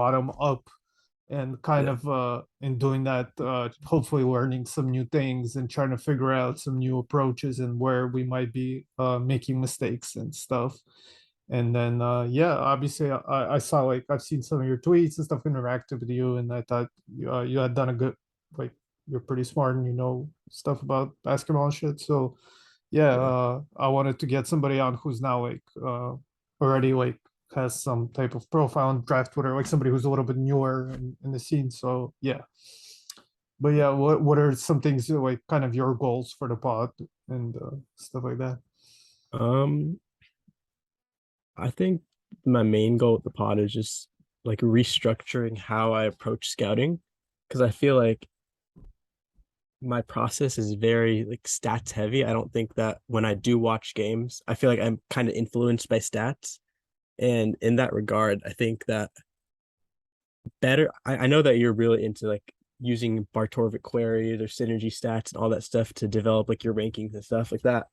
bottom up, and kind Yeah. of in doing that, hopefully learning some new things and trying to figure out some new approaches and where we might be making mistakes and stuff. And then yeah, obviously I saw, like, I've seen some of your tweets and stuff, interacted with you, and I thought you had done a good, like, you're pretty smart and you know stuff about basketball and shit. So yeah, Yeah. I wanted to get somebody on who's now like already like has some type of profile on draft Twitter, like somebody who's a little bit newer in the scene. So yeah, but yeah, what are some things like kind of your goals for the pod and stuff like that? Um, I think my main goal with the pod is just like restructuring how I approach scouting, because I feel like my process is very like stats heavy. I don't think that when I do watch games, I feel like I'm kind of influenced by stats. And in that regard, I think that I know that you're really into like using Bart Torvik queries or synergy stats and all that stuff to develop like your rankings and stuff like that.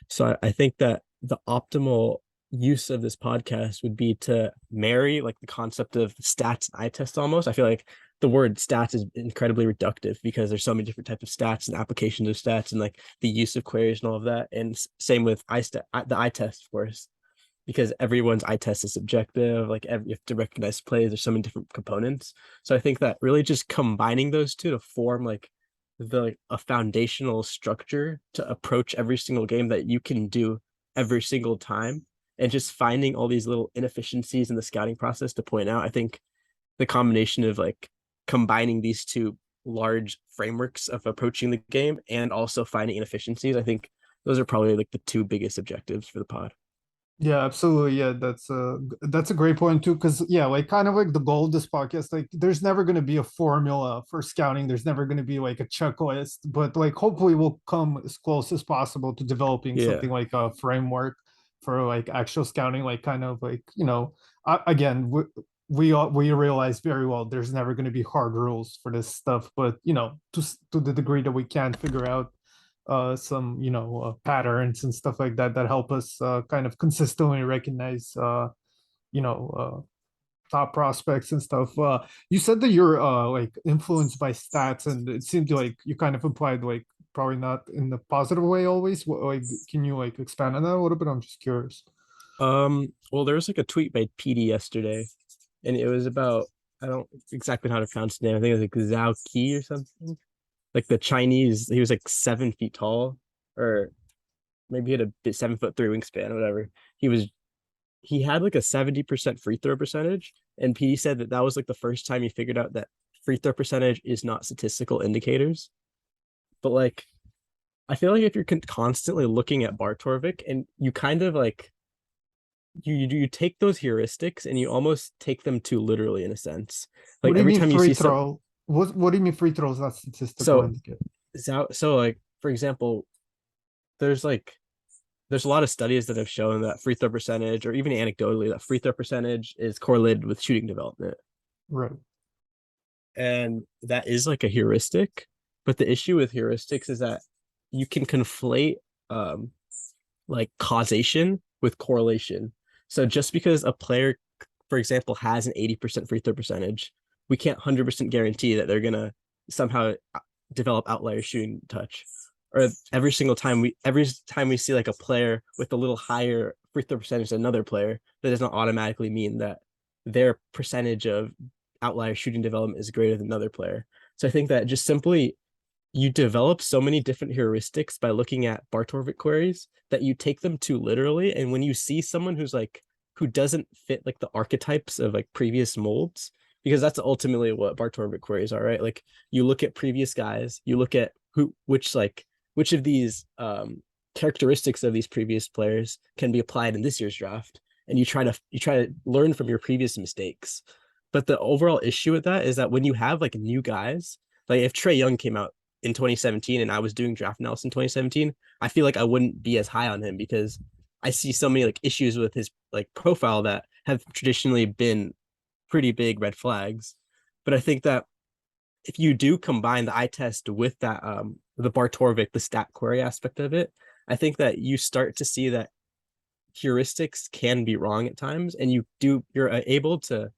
So I think that the optimal use of this podcast would be to marry like the concept of stats and eye test almost. I feel like the word stats is incredibly reductive because there's so many different types of stats and applications of stats and like the use of queries and all of that. And same with the eye test, of course, because everyone's eye test is subjective. Like you have to recognize plays. There's so many different components. So I think that really just combining those two to form like a foundational structure to approach every single game that you can do every single time, and just finding all these little inefficiencies in the scouting process to point out. I think the combination of like combining these two large frameworks of approaching the game and also finding inefficiencies, I think those are probably like the two biggest objectives for the pod. Yeah, absolutely. Yeah, that's a great point too. Because yeah, like kind of like the goal of this podcast, like there's never going to be a formula for scouting. There's never going to be like a checklist, but like hopefully we'll come as close as possible to developing Yeah. something like a framework for like actual scouting. Like kind of like again we realize very well there's never going to be hard rules for this stuff, but to the degree that we can figure out some patterns and stuff like that that help us kind of consistently recognize you know uh, top prospects and stuff. You said that you're like influenced by stats, and it seemed like you kind of implied like probably not in the positive way always. Like, can you like expand on that a little bit? I'm just curious. Well, there was like a tweet by PD yesterday, and it was about, I don't exactly know how to pronounce his name. I think it was like Zhao Qi or something. Like the Chinese, he was like 7 feet tall, or maybe he had a bit 7'3" wingspan, or whatever. He had like a 70% free throw percentage, and PD said that that was like the first time he figured out that free throw percentage is not statistical indicators. But like, I feel like if you're constantly looking at Bart Torvik and you kind of like you take those heuristics and you almost take them too literally in a sense. What Like do you every mean time you free see some, throw? What do you mean free throw is not statistical so indicator? so like for example, there's like there's a lot of studies that have shown that free throw percentage, or even anecdotally, that free throw percentage is correlated with shooting development. Right. And that is like a heuristic. But the issue with heuristics is that you can conflate um, like causation with correlation. So just because a player, for example, has an 80% free throw percentage, we can't 100% guarantee that they're going to somehow develop outlier shooting touch. Or every time we see like a player with a little higher free throw percentage than another player, that does not automatically mean that their percentage of outlier shooting development is greater than another player. So I think that just simply you develop so many different heuristics by looking at Bart Torvik queries that you take them too literally. And when you see someone who doesn't fit like the archetypes of like previous molds, because that's ultimately what Bart Torvik queries are, right? Like you look at previous guys, you look at which of these characteristics of these previous players can be applied in this year's draft, and you try to learn from your previous mistakes. But the overall issue with that is that when you have like new guys, like if Trae Young came out in 2017 and I was doing draft analysis in 2017, I feel like I wouldn't be as high on him because I see so many like issues with his like profile that have traditionally been pretty big red flags. But I think that if you do combine the eye test with that the Bart Torvik, the stat query aspect of it, I think that you start to see that heuristics can be wrong at times, and you're able to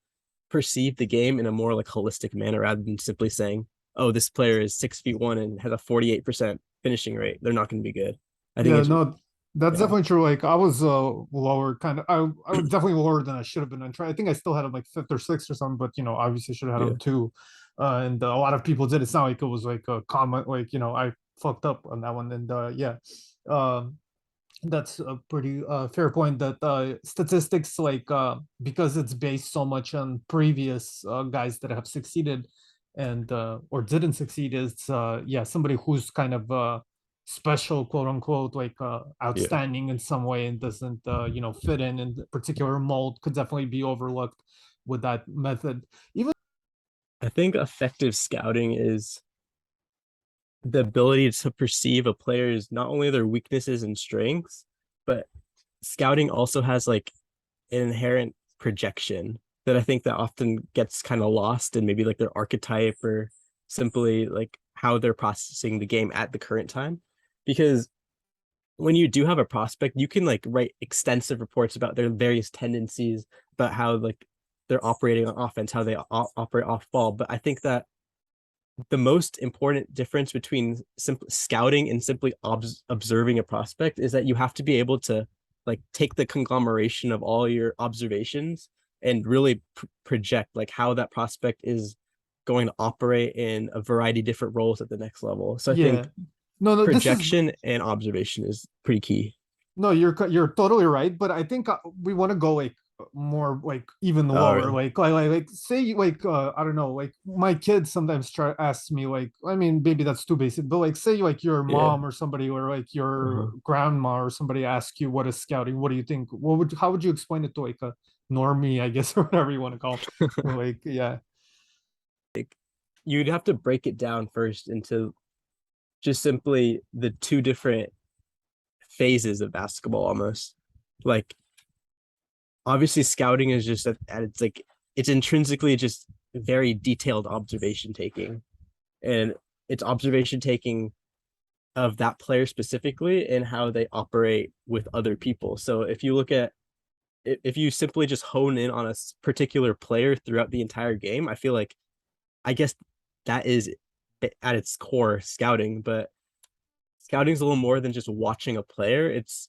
perceive the game in a more like holistic manner rather than simply saying, "Oh, this player is 6'1" and has a 48% finishing rate. They're not going to be good." I think Yeah, it's no, that's yeah, definitely true. Like I was lower kind of I was definitely lower than I should have been. I think I still had him like fifth or sixth or something, but obviously should have had yeah. him two. And a lot of people did. It's not like it was like a comment, like I fucked up on that one. And yeah. Um that's a pretty fair point that statistics because it's based so much on previous guys that have succeeded and or didn't succeed is yeah, somebody who's kind of special, quote unquote, like Yeah. outstanding in some way and doesn't fit in a particular mold could definitely be overlooked with that method. Even I think effective scouting is the ability to perceive a player's not only their weaknesses and strengths, but scouting also has like an inherent projection that I think that often gets kind of lost in maybe like their archetype or simply like how they're processing the game at the current time. Because when you do have a prospect, you can like write extensive reports about their various tendencies, about how like they're operating on offense, how they operate off ball. But I think that the most important difference between simply scouting and simply observing a prospect is that you have to be able to like take the conglomeration of all your observations and really project like how that prospect is going to operate in a variety of different roles at the next level. So I yeah, think no, this is projection and observation is pretty key. no, you're totally right, but I think we want to go like more like even Oh, lower, really? like say like I don't know, like my kids sometimes try ask me like, I mean maybe that's too basic, but like say like your Yeah. mom or somebody or like your Uh-huh. grandma or somebody ask you what is scouting, what do you think? What would how would you explain it to like a normie, I guess, or whatever you want to call it? Like yeah, You'd have to break it down first into just simply the two different phases of basketball almost. Like obviously scouting is just at its like it's intrinsically just very detailed observation taking. And it's observation taking of that player specifically and how they operate with other people. So if you look at if you simply just hone in on a particular player throughout the entire game, I feel like I guess that is at its core scouting, but scouting is a little more than just watching a player. It's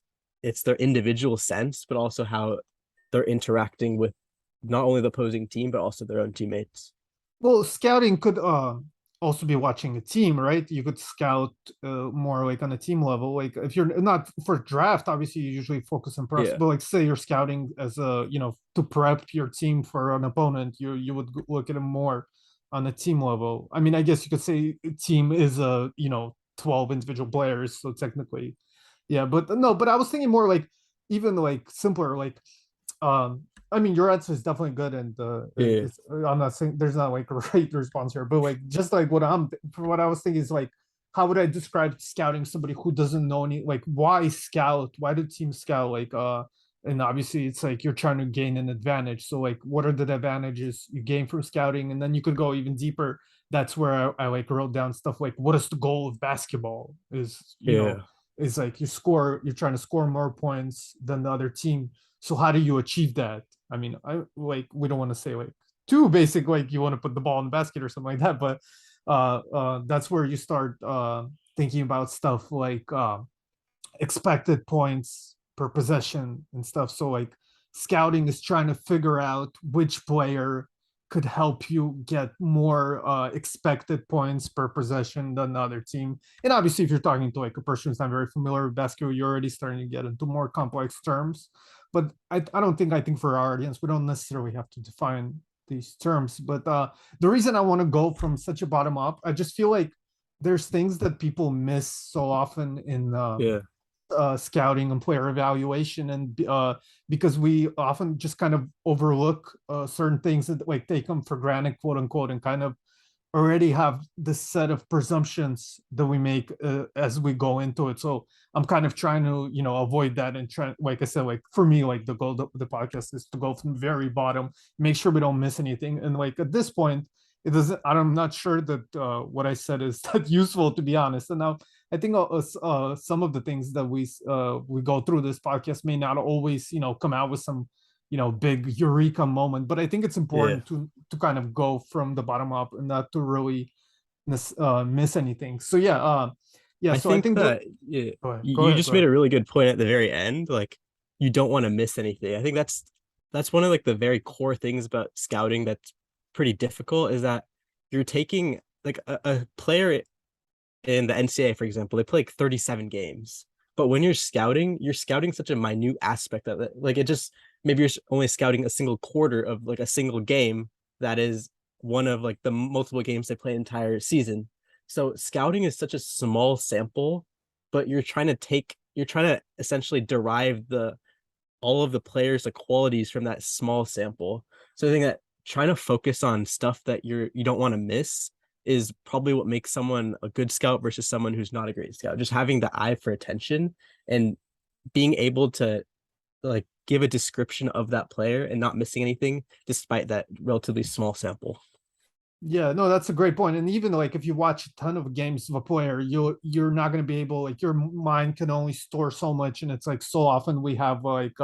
their individual sense, but also how they're interacting with not only the opposing team but also their own teammates. well, scouting could also be watching a team, right? You could scout more like on a team level. Like if you're not for draft, obviously you usually focus on prospects, Yeah, but like say you're scouting as a to prep your team for an opponent, you would look at them more on a team level. I mean, I guess you could say a team is a 12 individual players, so technically, yeah. But no, but I was thinking more like even like simpler, like I mean, your answer is definitely good, and yeah, I'm not saying there's not like a right response here, but like just like what I'm for what I was thinking is like, how would I describe scouting somebody who doesn't know any like why scout? Why do teams scout? Like and obviously it's like you're trying to gain an advantage. So like, what are the advantages you gain from scouting? And then you could go even deeper. That's where I like wrote down stuff like, what is the goal of basketball? Is yeah, is like you're trying to score more points than the other team. So how do you achieve that? I mean, I like we don't want to say like too basic, like you want to put the ball in the basket or something like that, but that's where you start thinking about stuff like expected points per possession and stuff. So like scouting is trying to figure out which player could help you get more expected points per possession than the other team. And obviously, if you're talking to like a person who's not very familiar with basketball, you're already starting to get into more complex terms. But I don't think I think for our audience, we don't necessarily have to define these terms. But the reason I want to go from such a bottom up, I just feel like there's things that people miss so often in yeah, scouting and player evaluation, and because we often just kind of overlook certain things that like take them for granted, quote unquote, and kind of already have this set of presumptions that we make as we go into it. So I'm kind of trying to avoid that and try, like I said, like for me, like the goal of the podcast is to go from the very bottom, make sure we don't miss anything, and like at this point it doesn't, I'm not sure that what I said is that useful, to be honest. And now I think some of the things that we go through this podcast may not always come out with some big eureka moment. But I think it's Yeah. important to kind of go from the bottom up and not to really miss anything. So yeah. I So I think think that yeah, go ahead, go you ahead, just go made ahead. a really good point at the very end. Like you don't want to miss anything. I think that's one of like the very core things about scouting that's pretty difficult is that you're taking like a player in the NCAA, for example, they play like 37 games. But when you're scouting such a minute aspect of it. Like it just maybe you're only scouting a single quarter of like a single game that is one of like the multiple games they play entire season. So scouting is such a small sample, but you're trying to essentially derive the all of the players, the qualities from that small sample. So I think that trying to focus on stuff that you don't want to miss is probably what makes someone a good scout versus someone who's not a great scout. Just having the eye for attention and being able to like give a description of that player and not missing anything despite that relatively small sample. Yeah, no, that's a great point. And even like if you watch a ton of games of a player, you're not going to be able, like your mind can only store so much, and it's like so often we have like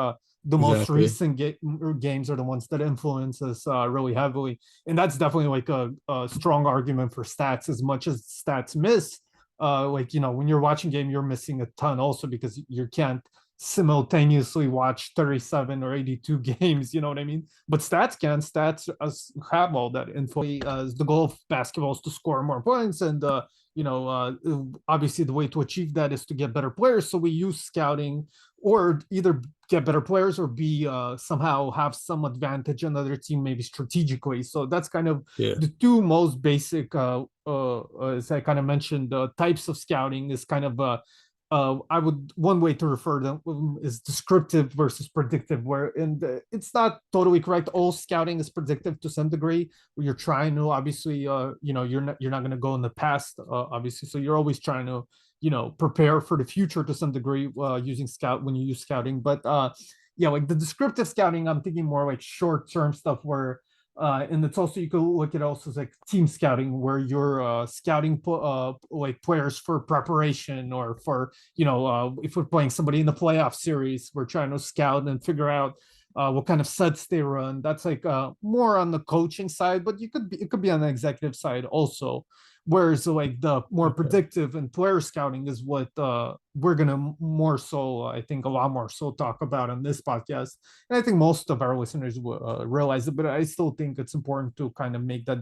the most Exactly. recent games are the ones that influence us really heavily, and that's definitely like a strong argument for stats. As much as stats miss, like when you're watching game, you're missing a ton also because you can't simultaneously watch 37 or 82 games, you know what I mean? But stats have all that info. The goal of basketball is to score more points, and obviously the way to achieve that is to get better players. So we use scouting, or either get better players or be somehow have some advantage on the other team, maybe strategically. So that's kind of Yeah. the two most basic, as I kind of mentioned, types of scouting is kind of I would one way to refer them is descriptive versus predictive, where it's not totally correct. All scouting is predictive to some degree. Where you're trying to obviously, you're not going to go in the past, obviously. So you're always trying to, prepare for the future to some degree using scout when you use scouting. But yeah, like the descriptive scouting, I'm thinking more like short term stuff where and it's also you could look at also like team scouting where you're scouting like players for preparation or for if we're playing somebody in the playoff series, we're trying to scout and figure out what kind of sets they run. That's like more on the coaching side, but it could be on the executive side also. Whereas like the more Okay. predictive and player scouting is what we're gonna more so, I think, a lot more so talk about on this podcast. And I think most of our listeners will realize it, but I still think it's important to kind of make that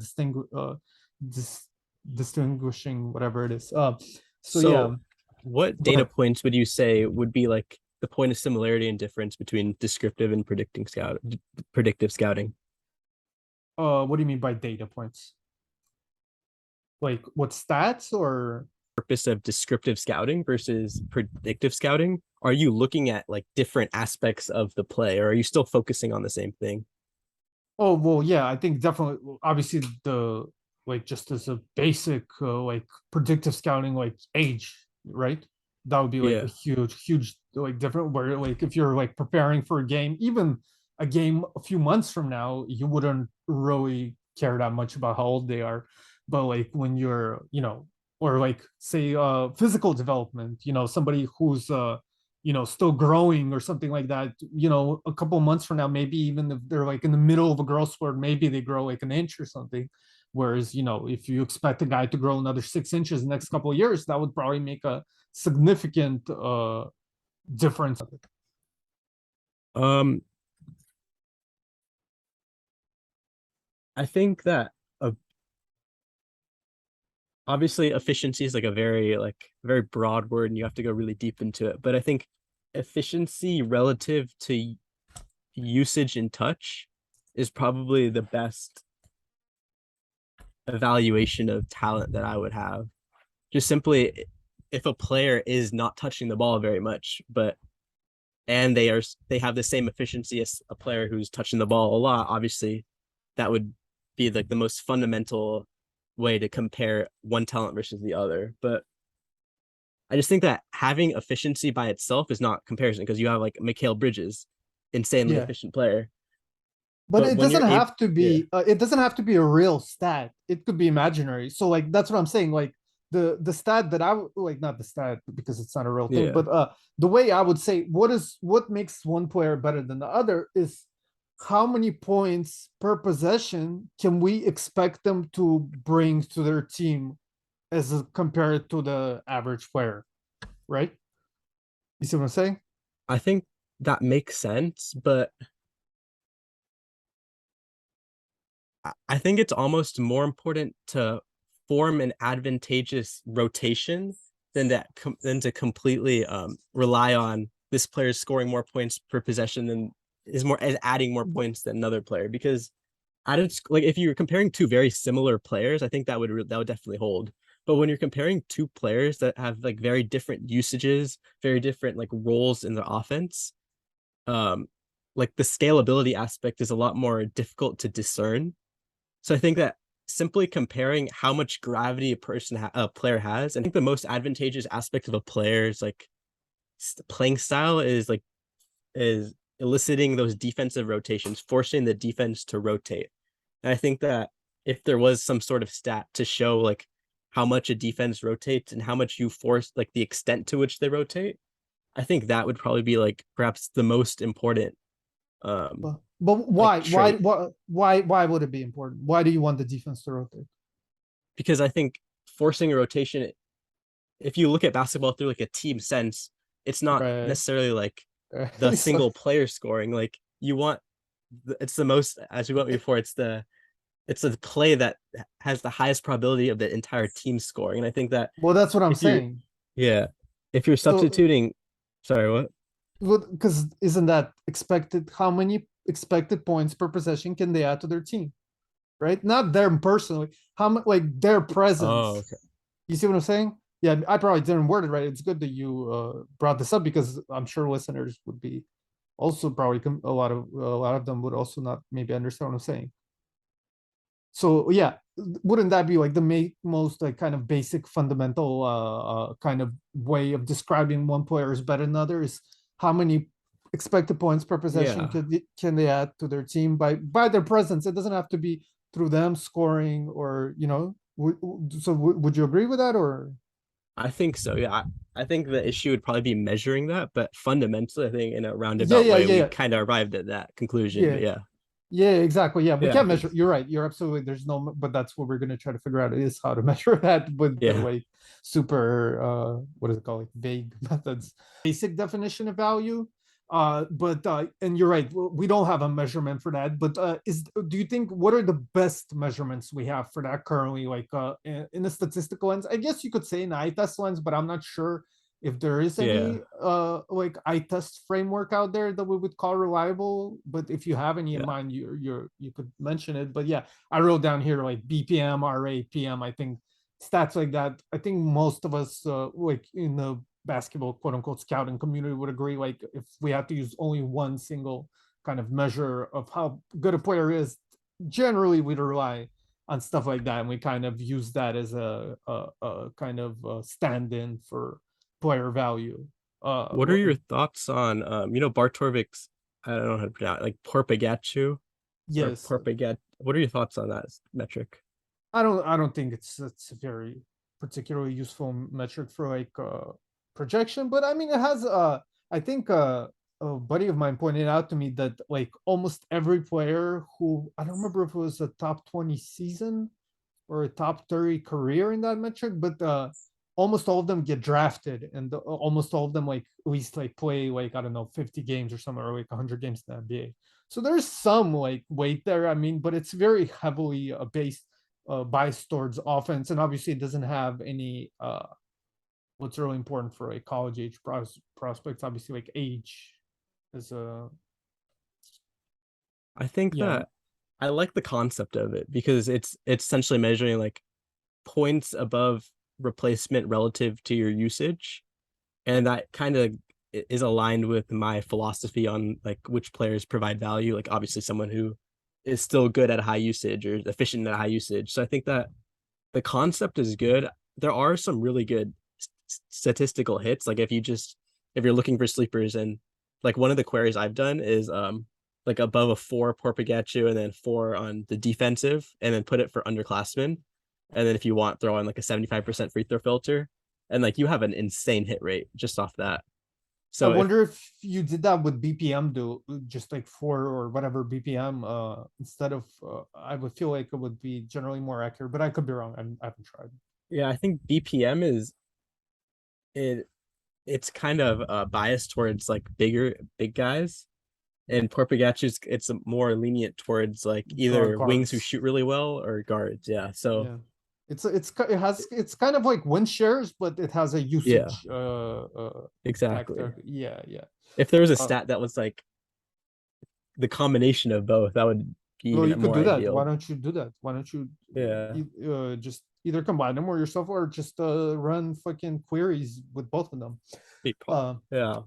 dis- distinguishing whatever it is. So yeah, So what go data ahead. points would you say would be like the point of similarity and difference between descriptive and predictive scouting? What do you mean by data points? Like what stats or? Purpose of descriptive scouting versus predictive scouting? Are you looking at like different aspects of the play, or are you still focusing on the same thing? Oh well, yeah, I think definitely. Obviously, the like just as a basic like predictive scouting, like age, right? That would be like a Yeah. huge like different. Where like if you're like preparing for a game, even a game a few months from now, you wouldn't really care that much about how old they are. But like when you're, or like say physical development, somebody who's still growing or something like that, a couple months from now, maybe even if they're like in the middle of a growth spurt, maybe they grow like an inch or something. Whereas, if you expect a guy to grow another 6 inches in the next couple of years, that would probably make a significant difference. Um, I think that uh, obviously efficiency is like a very broad word, and you have to go really deep into it. But I think efficiency relative to usage and touch is probably the best evaluation of talent that I would have. Just simply if a player is not touching the ball very much, but and they have the same efficiency as a player who's touching the ball a lot, obviously that would be like the most fundamental way to compare one talent versus the other. But I just think that having efficiency by itself is not comparison because you have like Mikhail Bridges, insanely Yeah. efficient player. But But it when doesn't you're able, have to yeah, be it doesn't have to be a real stat. It could be imaginary. So like that's what I'm saying. Like the stat that like, not the stat because it's not a real thing, yeah, but the way I would say what makes one player better than the other is how many points per possession can we expect them to bring to their team compared to the average player, right? You see what I'm saying? I think that makes sense, but I think it's almost more important to form an advantageous rotation than to completely rely on this player scoring more points per possession than is adding more points than another player. Because I don't like, if you're comparing two very similar players, I think that would definitely hold. But when you're comparing two players that have like very different usages, very different like roles in the offense, um, like the scalability aspect is a lot more difficult to discern. So I think that simply comparing how much gravity a player has, and I think the most advantageous aspect of a player's like playing style is eliciting those defensive rotations, forcing the defense to rotate. And I think that if there was some sort of stat to show like how much a defense rotates and how much you force, like the extent to which they rotate, I think that would probably be like perhaps the most important But like why? trait. Why would it be important? Why do you want the defense to rotate? Because I think forcing a rotation, if you look at basketball through like a team sense, it's not Right. necessarily like the Right. So, single player scoring. Like you want, it's the most, as we went before, it's the play that has the highest probability of the entire team scoring. And I think that well, that's what I'm if you're, saying. yeah, if you're So, substituting, sorry, what? because isn't that expected? How many expected points per possession can they add to their team? Right? Not them personally. How much, like their Oh, presence. okay. You see what I'm saying? Yeah, I probably didn't word it right. It's good that you brought this up because I'm sure listeners would be also probably a lot of them would also not maybe understand what I'm saying. So yeah, wouldn't that be like the most like kind of basic fundamental kind of way of describing one player is better than another is how many expected points per possession Yeah. can they add to their team by their presence? It doesn't have to be through them scoring or so would you agree with that or I think so. Yeah. I think the issue would probably be measuring that, but fundamentally, I think in a yeah roundabout yeah way, yeah we yeah kind of arrived at that conclusion. yeah But yeah, Yeah, exactly. Yeah, we yeah, can't measure. You're right. You're absolutely. There's no, but that's what we're gonna try to figure out is how to measure that with the yeah. like super what is it called? Like vague methods. Basic definition of value. But and you're right. We don't have a measurement for that. But is do you think what are the best measurements we have for that currently? Like in a statistical lens, I guess you could say an eye test lens, but I'm not sure if there is Yeah. any like eye test framework out there that we would call reliable. But if you have any in Yeah. mind, you could mention it. But yeah, I wrote down here like BPM, RA, PM. I think stats like that. I think most of us like in the basketball quote unquote scouting community would agree. Like if we have to use only one single kind of measure of how good a player is, generally we'd rely on stuff like that, and we kind of use that as a kind of stand-in for player value. What are your thoughts on Bart Torvik's, I don't know how to pronounce it, like Porpagachu or yes, Porpagat? What are your thoughts on that metric? I don't think it's a very particularly useful metric for like projection, but I mean it has I think a buddy of mine pointed out to me that like almost every player who I don't remember if it was a top 20 season or a top 30 career in that metric, but almost all of them get drafted and almost all of them like at least like play like I don't know 50 games or something or like 100 games in the NBA. So there's some like weight there. I mean, but it's very heavily based biased towards offense, and obviously it doesn't have any what's really important for a college age prospects. Obviously, like age is a I think yeah that I like the concept of it because it's essentially measuring like points above replacement relative to your usage. And that kind of is aligned with my philosophy on like which players provide value. Like obviously someone who is still good at high usage or efficient at high usage. So I think that the concept is good. There are some really good statistical hits. Like if you're looking for sleepers, and like one of the queries I've done is like above a 4 Porpagachu and then 4 on the defensive, and then put it for underclassmen. And then if you want, throw on like a 75% free throw filter, and like you have an insane hit rate just off that. I So if wonder if you did that with BPM, do just like 4 or whatever BPM, instead of, I would feel like it would be generally more accurate, but I could be wrong. I haven't tried. yeah, I think BPM is it it's kind of biased towards like big guys, and Porpigatu's it's more lenient towards like either wings who Guards. shoot really well or guards. Yeah. So Yeah. It's kind of like win shares, but it has a yeah, usage exactly. factor. Yeah, yeah. If there was a Uh, stat that was like the combination of both, that would be well, even you could more do that. Why ideal. don't you do that? Why don't you Yeah. just either combine them or yourself, or just run fucking queries with both of them. Uh, Yeah.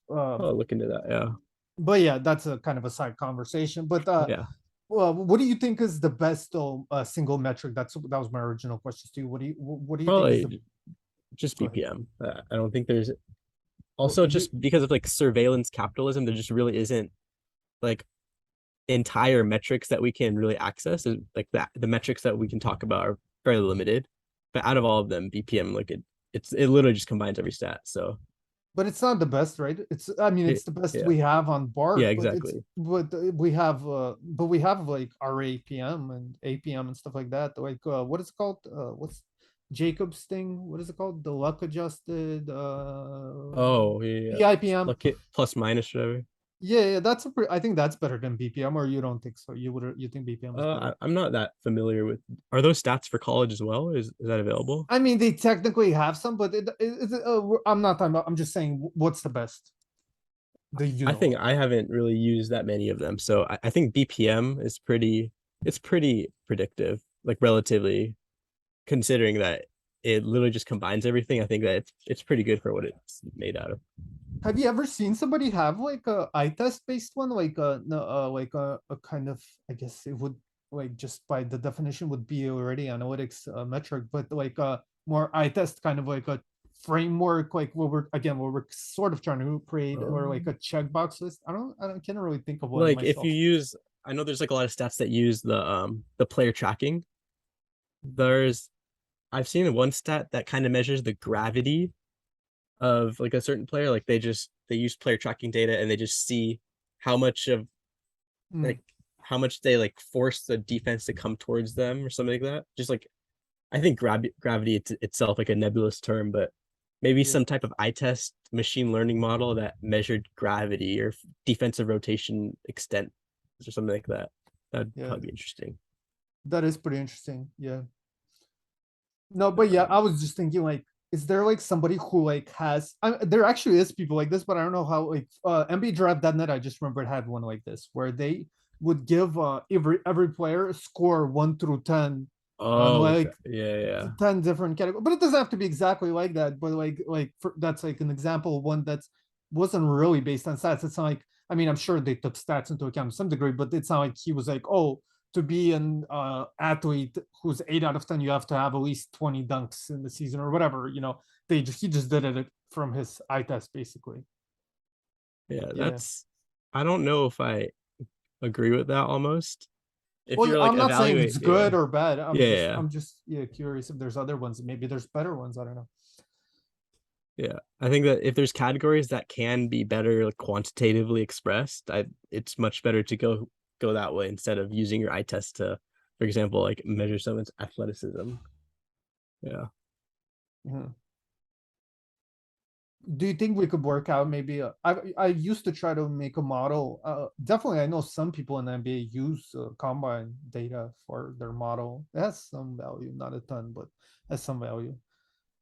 um, I'll look into that. Yeah. but yeah, that's a kind of a side conversation. But Yeah. well, what do you think is the best single metric? That was my original question to you. What do you think is the? Probably just Go ahead. BPM. I don't think there's Well, also just because of like surveillance capitalism, there just really isn't like entire metrics that we can really access. Like that the metrics that we can talk about are very limited. But out of all of them, BPM like it literally just combines every stat. So but it's not the best, right? I mean, it's the best yeah. we have on Yeah, Bart, exactly. but we have like RAPM and APM and stuff like that. Like what is it called? What's Jacob's thing? What is it called? The luck adjusted Oh, yeah. PIPM. Look it plus minus whatever. Yeah, I think that's better than BPM, or you don't think so? You think BPM is better? I'm not that familiar with. Are those stats for college as well? Is that available? I mean, they technically have some, but I'm not talking about. I'm just saying, what's the best? The I think know. I haven't really used that many of them. So I think BPM is pretty predictive, like relatively considering that it literally just combines everything. I think that it's pretty good for what it's made out of. Have you ever seen somebody have like a eye test based one, like like a kind of, I guess it would, like, just by the definition would be already analytics metric, but like a more eye test kind of like a framework, like what we're sort of trying to create, or like Um, a checkbox list. I can't really think of one like if you myself. use, I know there's like a lot of stats that use the player tracking. There's I've seen one stat that kind of measures the gravity of like a certain player. Like they use player tracking data and they just see how much of Mm, like how much they like force the defense to come towards them or something like that. Just like I think gravity itself like a nebulous term, but maybe yeah, some type of eye test machine learning model that measured gravity or defensive rotation extent or something like that. That'd yeah, probably be interesting. that is pretty interesting. Yeah. No, but yeah, I was just thinking, like, is there like somebody who like has? There actually is people like this, but I don't know how. Like NBDraft.net, I just remember it had one like this where they would give every player a score 1 through 10 on Oh, like yeah, yeah. 10 different categories. But it doesn't have to be exactly like that. But that's like an example of one that wasn't really based on stats. It's not like, I mean, I'm sure they took stats into account to some degree, but it's not like he was like, oh, to be an athlete who's 8 out of 10, you have to have at least 20 dunks in the season or whatever. He just did it from his eye test basically. Yeah, Yeah. that's I don't know if I agree with that almost. If Well, you're like I'm not saying evaluate, it's yeah. good or bad. Yeah, yeah. I'm just yeah curious if there's other ones. Maybe there's better ones. I don't know. Yeah. I think that if there's categories that can be better like, quantitatively expressed, it's much better to go that way instead of using your eye test to, for example, like measure someone's athleticism. Yeah. Mhm. Do you think we could work out maybe I used to try to make a model. Definitely I know some people in the NBA use combine data for their model. It has some value, not a ton, but has some value.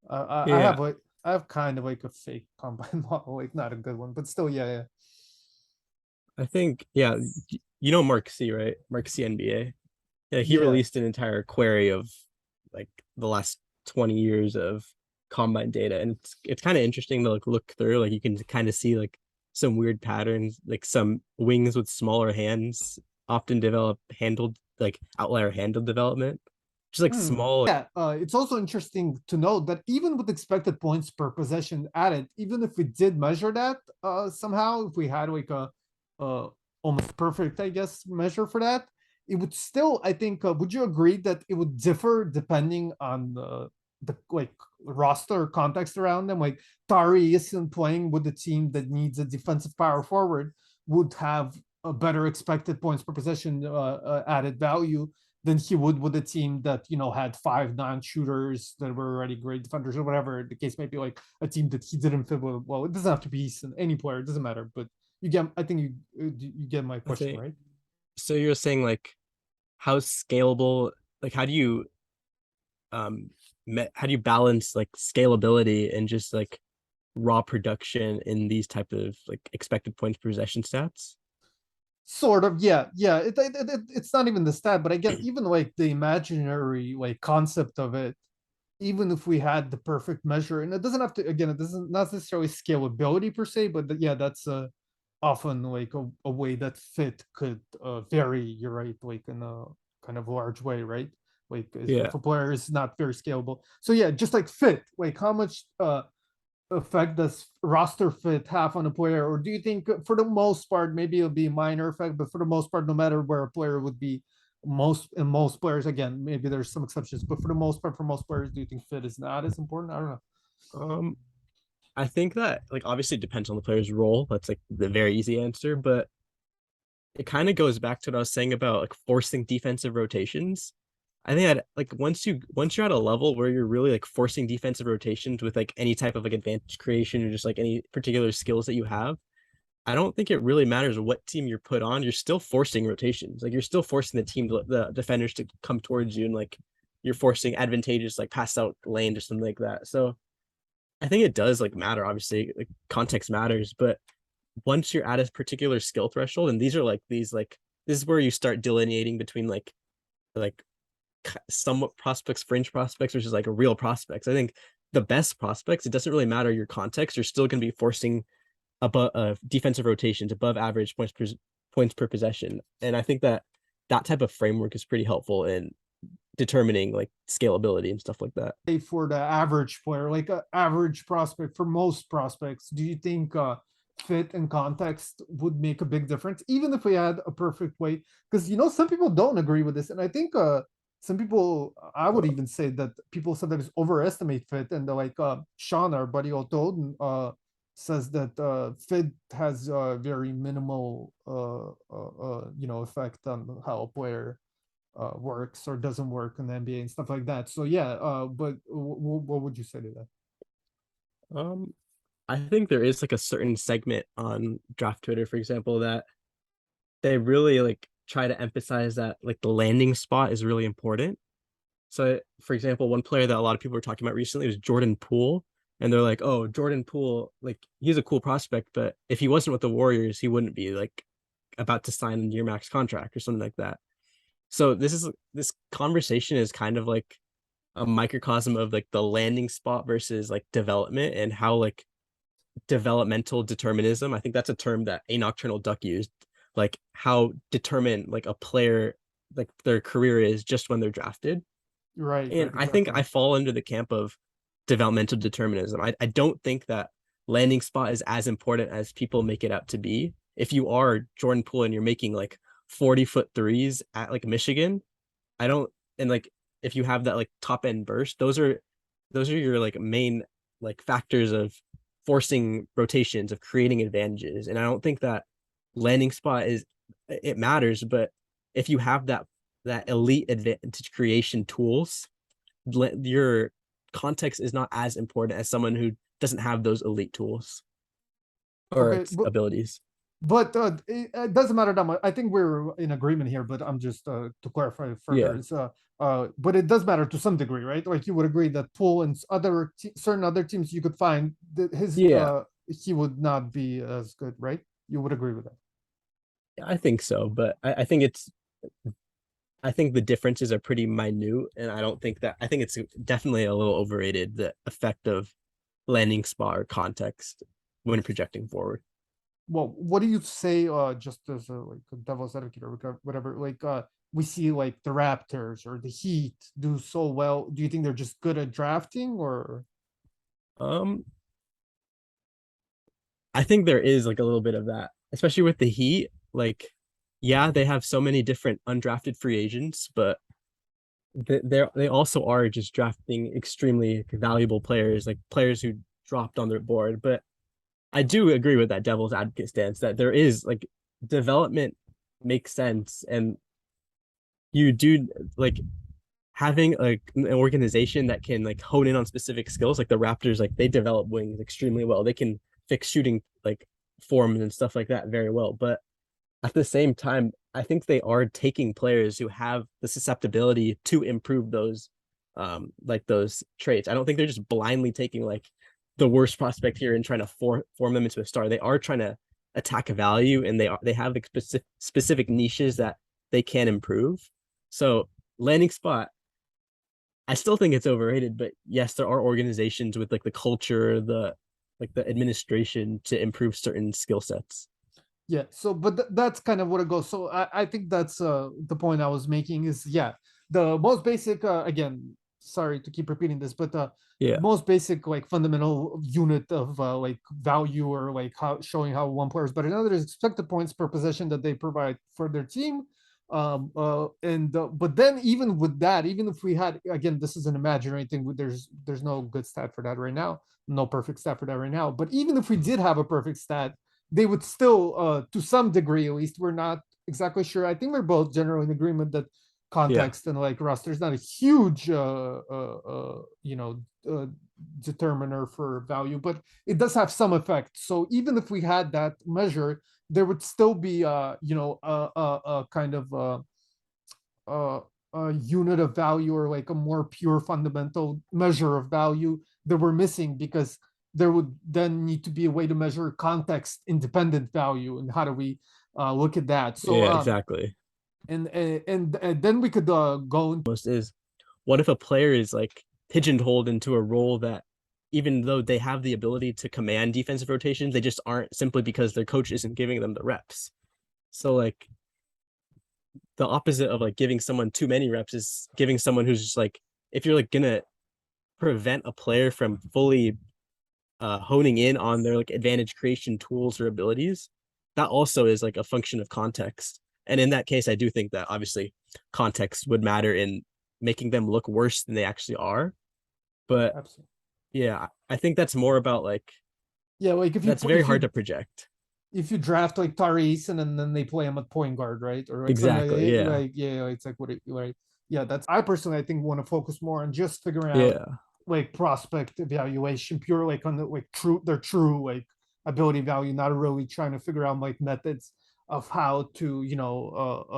I Yeah. have like I have kind of like a fake combine model, like not a good one, but still, yeah, yeah. I think, yeah, you know Mark C, right? Mark C NBA. Yeah, he Yeah. released an entire query of like the last 20 years of combine data, and it's kind of interesting to like look through. Like you can kind of see like some weird patterns, like some wings with smaller hands often develop handled like outlier handle development, just like small. Yeah, it's also interesting to note that even with expected points per possession added, even if we did measure that somehow, if we had like a uh, almost perfect, I guess, measure for that, it would still, I think, would you agree that it would differ depending on the like roster context around them. Like Tari isn't playing with the team that needs a defensive power forward would have a better expected points per possession added value than he would with a team that had 5 non-shooters that were already great defenders or whatever the case may be. Like a team that he didn't fit with. Well, it doesn't have to be any player, it doesn't matter. But you get, I think you get my question, right? So you're saying like how scalable, like how do you balance like scalability and just like raw production in these type of like expected points per possession stats? Sort of, yeah. It's not even the stat, but again, even like the imaginary like concept of it, even if we had the perfect measure, and it doesn't have to, again, it doesn't not necessarily scalability per se, but yeah, that's often like a way that fit could vary. You're right, like in a kind of large way, right? Like Yeah. if a player is not very scalable, so yeah, just like fit, like how much effect does roster fit have on a player? Or do you think for the most part maybe it'll be a minor effect, but for the most part, no matter where a player would be, most players, again, maybe there's some exceptions, but for the most part, for most players, do you think fit is not as important? I don't know. Um, I think that like obviously it depends on the player's role. That's like the very easy answer, but it kind of goes back to what I was saying about like forcing defensive rotations. I think that like once you're at a level where you're really like forcing defensive rotations with like any type of like advantage creation or just like any particular skills that you have, I don't think it really matters what team you're put on. You're still forcing rotations. Like you're still forcing the defenders to come towards you, and like you're forcing advantageous like pass out lane or something like that. So I think it does like matter. Obviously, like context matters, but once you're at a particular skill threshold, and this is where you start delineating between like somewhat prospects, fringe prospects versus like real prospects. I think the best prospects, it doesn't really matter your context. You're still going to be forcing above defensive rotations above average points per possession, and I think that that type of framework is pretty helpful in determining like scalability and stuff like that. For the average player, like an average prospect, for most prospects, do you think fit and context would make a big difference, even if we had a perfect way? Because some people don't agree with this, and I think some people, I would even say that people sometimes overestimate fit, and they're like Sean, our buddy Otto, says that fit has very minimal effect on how a player works or doesn't work in the NBA and stuff like that. So yeah, but what would you say to that? I think there is like a certain segment on draft Twitter, for example, that they really like try to emphasize that like the landing spot is really important. So, for example, one player that a lot of people were talking about recently was Jordan Poole, and they're like, "Oh, Jordan Poole, like he's a cool prospect, but if he wasn't with the Warriors, he wouldn't be like about to sign a year max contract or something like that." So this conversation is kind of like a microcosm of like the landing spot versus like development, and how like developmental determinism, I think that's a term that a Nocturnal Duck used, like how determined like a player, like their career is just when they're drafted. Right, And right, I think exactly. I fall under the camp of developmental determinism. I don't think that landing spot is as important as people make it out to be. If you are Jordan Poole and you're making like 40-foot threes at like Michigan, I don't, and like if you have that like top end burst, those are your like main like factors of forcing rotations, of creating advantages. And I don't think that landing spot is, it matters, but if you have that elite advantage creation tools, your context is not as important as someone who doesn't have those elite tools or Okay, but abilities. it doesn't matter that much. I think we're in agreement here, but I'm just to clarify further. Yeah. It's but it does matter to some degree, right? Like you would agree that Poole and certain other teams you could find that Yeah. he would not be as good, right? You would agree with that. I think so, but I think the differences are pretty minute, and I think it's definitely a little overrated, the effect of landing spot or context when projecting forward. Well, what do you say, just as like a devil's advocate or whatever, like we see like the Raptors or the Heat do so well. Do you think they're just good at drafting, or Um, I think there is like a little bit of that, especially with the Heat. Like, yeah, they have so many different undrafted free agents, but they also are just drafting extremely valuable players, like players who dropped on their board. But I do agree with that devil's advocate stance that there is like development makes sense, and you do like having like an organization that can like hone in on specific skills. Like the Raptors, like they develop wings extremely well. They can fix shooting like forms and stuff like that very well. But at the same time, I think they are taking players who have the susceptibility to improve those like those traits. I don't think they're just blindly taking like the worst prospect here and trying to form them into a star. They are trying to attack a value, and they have like specific niches that they can improve. So landing spot, I still think it's overrated, but yes, there are organizations with like the culture, the administration to improve certain skill sets. Yeah, so but that's kind of what it goes. So I think that's the point I was making is, yeah, the most basic, again, sorry to keep repeating this, but the Yeah. most basic like fundamental unit of like value, or like how showing how one player is better than others, expected points per possession that they provide for their team. And but then even with that, even if we had, again, this is an imaginary thing, there's no good stat for that right now, no perfect stat for that right now, but even if we did have a perfect stat, they would still, to some degree at least, we're not exactly sure. I think we're both generally in agreement that Yeah. context and like roster is not a huge, determiner for value, but it does have some effect. So even if we had that measure, there would still be, a kind of a unit of value, or like a more pure fundamental measure of value that we're missing, because there would then need to be a way to measure context independent value, and how do we look at that. So Yeah, exactly. and then we could go into, Most is, what if a player is like pigeonholed into a role that even though they have the ability to command defensive rotations, they just aren't, simply because their coach isn't giving them the reps. So like the opposite of like giving someone too many reps is giving someone who's just like, if you're like gonna prevent a player from fully honing in on their like advantage creation tools or abilities, that also is like a function of context. And in that case, I do think that obviously context would matter in making them look worse than they actually are. But absolutely. yeah, I think that's more about like, Yeah, like if you that's very hard to project. if you draft like Tari, and then they play him at point guard, right? Or like something Exactly. Yeah. like yeah, it's like what it, right? Yeah, that's, I personally I think want to focus more on just figuring out Yeah. like prospect evaluation, pure like on the like their true like ability value, not really trying to figure out like methods of how to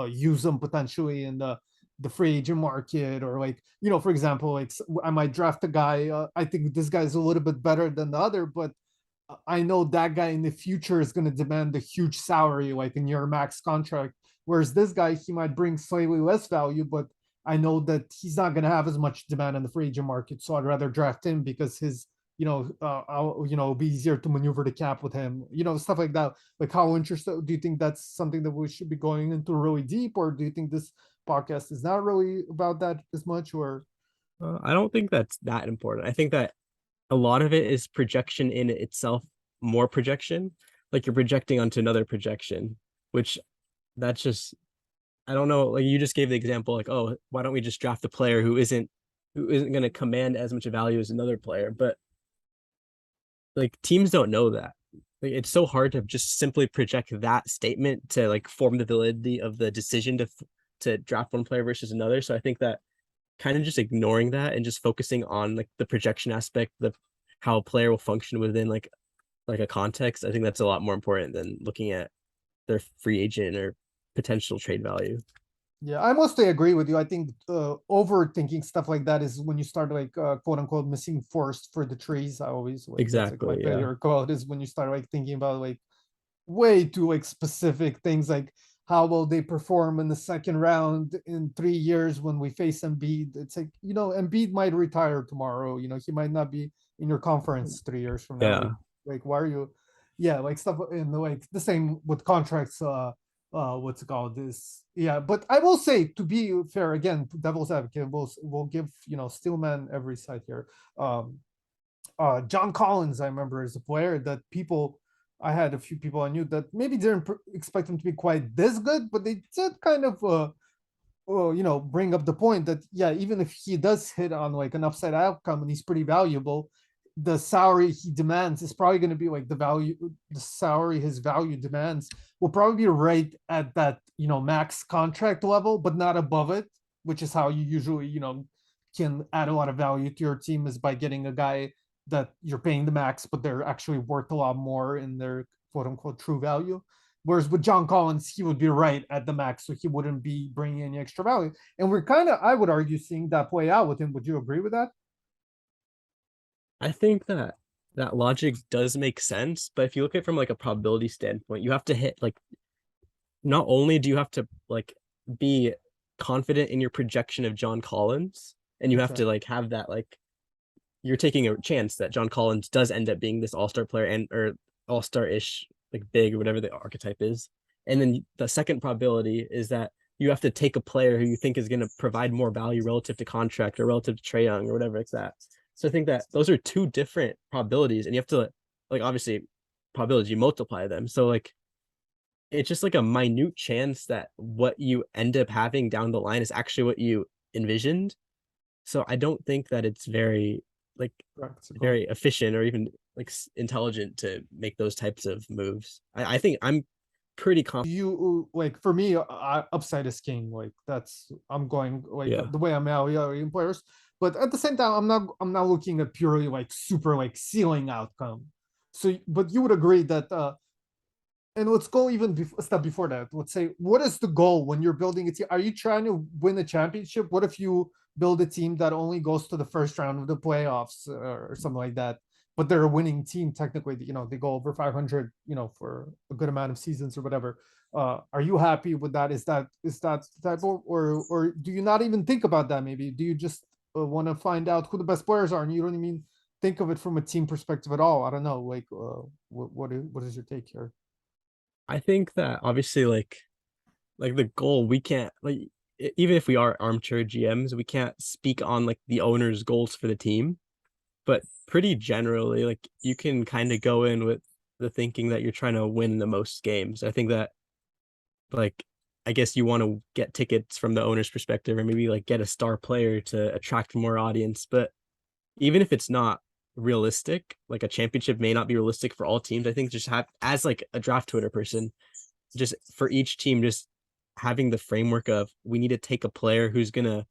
use them potentially in the free agent market, or like, for example, like I might draft a guy, I think this guy's a little bit better than the other, but I know that guy in the future is going to demand a huge salary, like in your max contract. Whereas this guy, he might bring slightly less value, but I know that he's not going to have as much demand in the free agent market. So I'd rather draft him because his, it'll be easier to maneuver the cap with him, stuff like that. Like, how interested do you think that's something that we should be going into really deep, or do you think this podcast is not really about that as much, or? I don't think that's that important. I think that a lot of it is projection in itself, more projection. Like you're projecting onto another projection, which that's just, I don't know. Like you just gave the example, like, oh, why don't we just draft a player who isn't going to command as much value as another player? But like teams don't know that. Like it's so hard to just simply project that statement to like form the validity of the decision to draft one player versus another. So I think that kind of just ignoring that and just focusing on like the projection aspect, the how a player will function within like a context, I think that's a lot more important than looking at their free agent or potential trade value. Yeah, I mostly agree with you. I think overthinking stuff like that is when you start like quote unquote missing forest for the trees. I always like, that's like my Exactly. Yeah. favorite quote, is when you start like thinking about like way too like specific things, like how will they perform in the second round in 3 years when we face Embiid. It's like, Embiid might retire tomorrow. He might not be in your conference 3 years from now. Yeah. Like why are you? Yeah, like stuff in the like the same with contracts. What's it called this? Yeah, but I will say, to be fair, again, devil's advocate, we'll give Steelman every side here. John Collins, I remember, is a player that people, I had a few people I knew that maybe didn't expect him to be quite this good, but they did kind of well, bring up the point that, yeah, even if he does hit on like an upside outcome and he's pretty valuable, the salary he demands is probably going to be like the salary his value demands will probably be right at that, max contract level, but not above it, which is how you usually, can add a lot of value to your team, is by getting a guy that you're paying the max, but they're actually worth a lot more in their quote unquote true value. Whereas with John Collins, he would be right at the max, so he wouldn't be bringing any extra value. And we're kind of, I would argue, seeing that play out with him. Would you agree with that? I think that that logic does make sense, but if you look at it from like a probability standpoint, you have to hit like not only do you have to like be confident in your projection of John Collins, and you That's have right. to like have that like you're taking a chance that John Collins does end up being this all-star player and or all-star-ish like big or whatever the archetype is. And then the second probability is that you have to take a player who you think is going to provide more value relative to contract or relative to Trae Young or whatever it's that. So I think that those are two different probabilities, and you have to like obviously probabilities you multiply them. So like it's just like a minute chance that what you end up having down the line is actually what you envisioned. So I don't think that it's like Practical. very efficient or even like intelligent to make those types of moves. I think I'm pretty confident. You like, for me, upside is king. Like, that's, I'm going like Yeah. the way I'm evaluating players. But at the same time, I'm not looking at purely like super like ceiling outcome. So, but you would agree that and let's go even a step before that. Let's say, what is the goal when you're building a team? Are you trying to win a championship? What if you build a team that only goes to the first round of the playoffs, or something like that? But they're a winning team technically. They go over 500, for a good amount of seasons or whatever. Are you happy with that? Is that the type of, or do you not even think about that? Maybe do you just want to find out who the best players are, and you don't even think of it from a team perspective at all? I don't know. Like, what is your take here? I think that obviously like the goal we can't like even if we are armchair GMs, we can't speak on like the owner's goals for the team, but pretty generally like you can kind of go in with the thinking that you're trying to win the most games. I think that like I guess you want to get tickets from the owner's perspective or maybe like get a star player to attract more audience. But even if it's not realistic, like a championship may not be realistic for all teams. I think just have as like a draft Twitter person, just for each team, just having the framework of we need to take a player who's gonna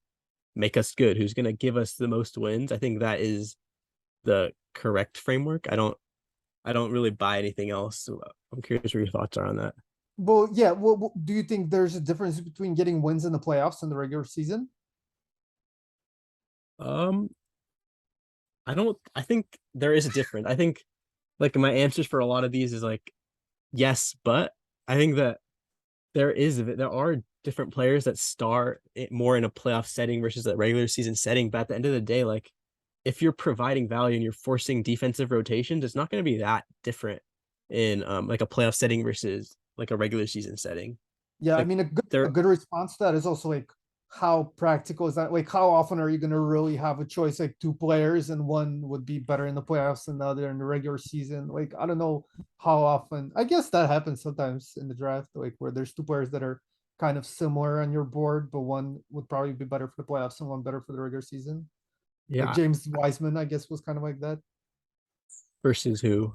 make us good, who's gonna give us the most wins. I think that is the correct framework. I don't really buy anything else. So I'm curious what your thoughts are on that. Well, yeah. Well, do you think there's a difference between getting wins in the playoffs and the regular season? Um, I think there is a difference. I think like my answers for a lot of these is like yes, but I think that there are different players that star it more in a playoff setting versus a regular season setting. But at the end of the day, like if you're providing value and you're forcing defensive rotations, it's not going to be that different in like a playoff setting versus like a regular season setting. Yeah, I Like mean, a there, good response to that is also like, how practical is that? Like, how often are you going to really have a choice, like two players, and one would be better in the playoffs than the other in the regular season? Like, I don't know how often. I guess that happens sometimes in the draft, like where there's two players that are kind of similar on your board, but one would probably be better for the playoffs and one better for the regular season. Like yeah, James Wiseman, I guess, was kind of like that. versus who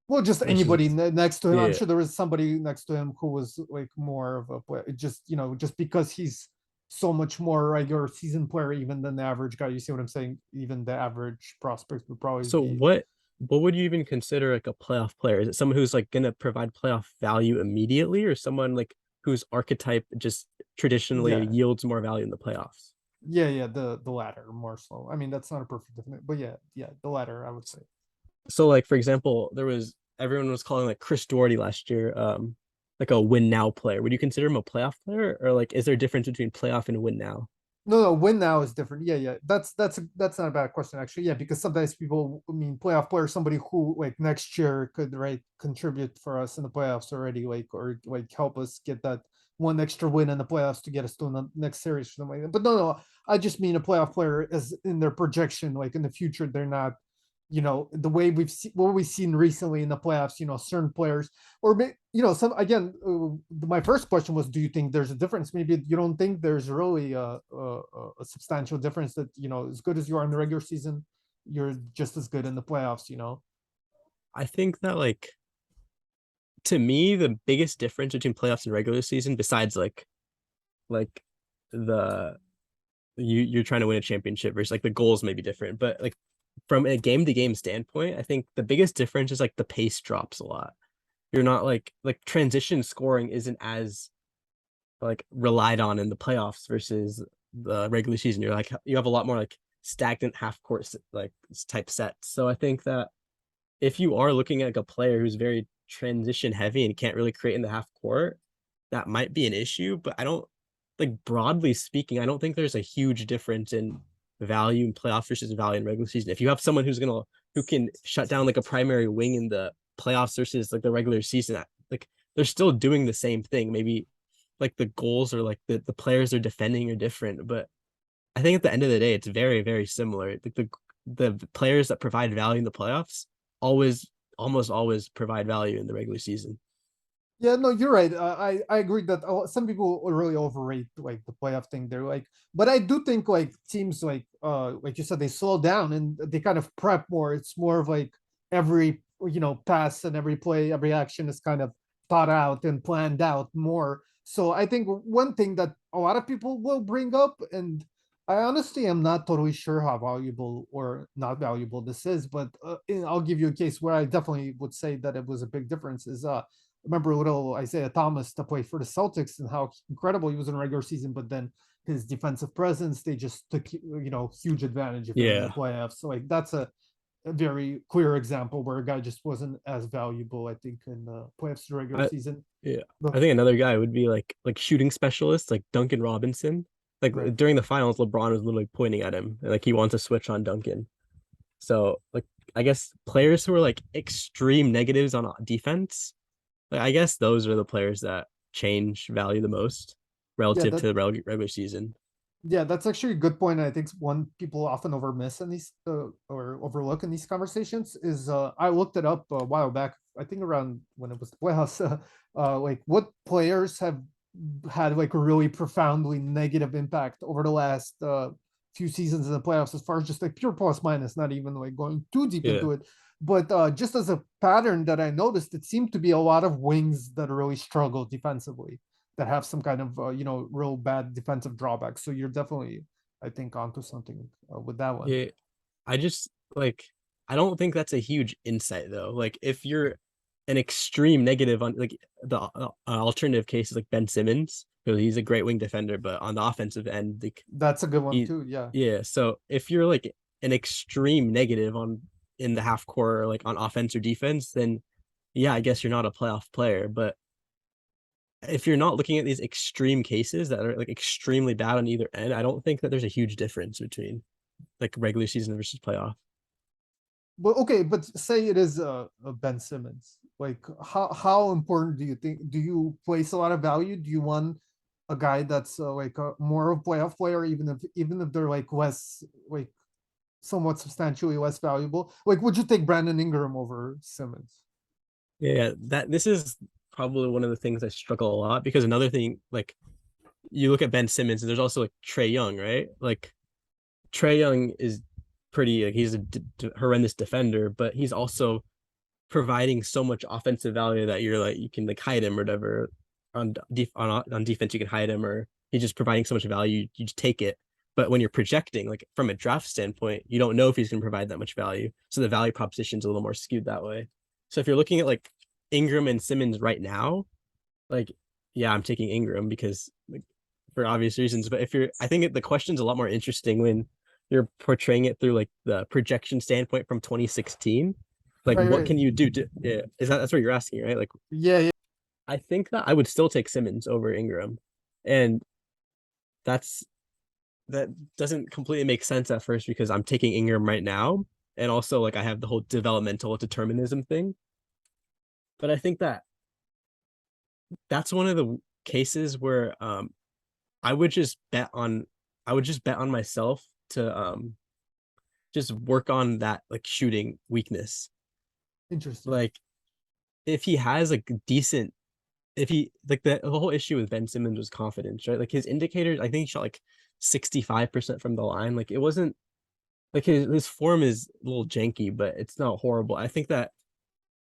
Well, just anybody versus next to him. I'm yeah. sure there was somebody next to him who was like more of a player. Just, just because he's so much more regular season player even than the average guy. You see what I'm saying? Even the average prospect would probably So be. what would you even consider like a playoff player? Is it someone who's like gonna provide playoff value immediately, or someone like whose archetype just traditionally Yeah, yields more value in the playoffs? yeah. The latter more so. I mean, that's not a perfect definition, but yeah, the latter, I would say. So like for example, there was everyone was calling like Chris Doherty last year, like a win now player. Would you consider him a playoff player, or like is there a difference between playoff and win now? No, win now is different. Yeah. That's not a bad question actually. Yeah, because sometimes people, I mean, playoff player, somebody who like next year could, right, contribute for us in the playoffs already, like, or like help us get that one extra win in the playoffs to get us to the next series or something like that. But no, I just mean a playoff player as in their projection, like in the future, they're not. the way what we've seen recently in the playoffs, certain players, or some, again, my first question was, do you think there's a difference? Maybe you don't think there's really a substantial difference, that, as good as you are in the regular season, you're just as good in the playoffs. I think that like to me, the biggest difference between playoffs and regular season, besides like the you're trying to win a championship versus like the goals may be different, but like from a game to game standpoint, I think the biggest difference is like the pace drops a lot. You're not like transition scoring isn't as like relied on in the playoffs versus the regular season. You're like you have a lot more like stagnant half court like type sets. So I think that if you are looking at like a player who's very transition heavy and can't really create in the half court, that might be an issue. But I don't like broadly speaking, I don't think there's a huge difference in value in playoffs versus value in regular season. If you have someone who can shut down like a primary wing in the playoffs versus like the regular season, like they're still doing the same thing. Maybe like the goals or like the players they're defending are different, but I think at the end of the day, it's very, very similar. Like the players that provide value in the playoffs always almost always provide value in the regular season. Yeah, no, you're right. I agree that some people really overrate like the playoff thing. They're like, but I do think like teams like you said, they slow down and they kind of prep more. It's more of like every pass and every play, every action is kind of thought out and planned out more. So I think one thing that a lot of people will bring up, and I honestly am not totally sure how valuable or not valuable this is, but I'll give you a case where I definitely would say that it was a big difference. Is remember little Isaiah Thomas to play for the Celtics and how incredible he was in the regular season, but then his defensive presence, they just took huge advantage of him in the Yeah. playoffs. So like that's a very clear example where a guy just wasn't as valuable, I think, in the playoffs, the regular I season. yeah. I But, think another guy would be like shooting specialists like Duncan Robinson. Like right. during the finals, LeBron was literally pointing at him and like he wants to switch on Duncan. So like I guess players who are like extreme negatives on defense, like I guess those are the players that change value the most Yeah, relative to that the regular season. Yeah, that's actually a good point. And I think one people often overmiss in these or overlook in these conversations is I looked it up a while back. I think around when it was the playoffs. Like what players have had like a really profoundly negative impact over the last few seasons in the playoffs, as far as just like pure plus minus, not even like going too deep Yeah. into it. But just as a pattern that I noticed, it seemed to be a lot of wings that really struggle defensively, that have some kind of real bad defensive drawbacks. So you're definitely, I think, onto something with that one. Yeah. I just like I don't think that's a huge insight though. Like if you're an extreme negative on like the alternative case is like Ben Simmons, because he's a great wing defender, but on the offensive end, like That's a good one he too. Yeah. yeah. So if you're like an extreme negative on in the half court or like on offense or defense, then yeah, I guess you're not a playoff player. But if you're not looking at these extreme cases that are like extremely bad on either end, I don't think that there's a huge difference between like regular season versus playoff. But okay, but say it is Ben Simmons. Like, how important do you think? Do you place a lot of value? Do you want a guy that's like a more of a playoff player, even if they're like less, like somewhat substantially less valuable? Like, would you take Brandon Ingram over Simmons? Yeah, that this is probably one of the things I struggle a lot because another thing, like you look at Ben Simmons and there's also like Trey Young, right? Like Trey Young is pretty like he's a horrendous defender, but he's also providing so much offensive value that you're like you can like hide him or whatever on defense you can hide him or he's just providing so much value you just take it. But when you're projecting like from a draft standpoint, you don't know if he's going to provide that much value, so the value proposition is a little more skewed that way. So if you're looking at like Ingram and Simmons right now, like yeah, I'm taking Ingram because like for obvious reasons. But if you're, I think the question's a lot more interesting when you're portraying it through like the projection standpoint from 2016. Like, Right, what right. can you do? Yeah, that's what you're asking, right? Like, Yeah, yeah. I think that I would still take Simmons over Ingram, and that's that doesn't completely make sense at first because I'm taking Ingram right now, and also like I have the whole developmental determinism thing. But I think that that's one of the cases where I would just bet on I would just bet on myself to just work on that like shooting weakness. Interesting. Like if he has like decent, if he like the whole issue with Ben Simmons was confidence, right? Like his indicators, I think he shot like 65% from the line. Like it wasn't like his form is a little janky, but it's not horrible. I think that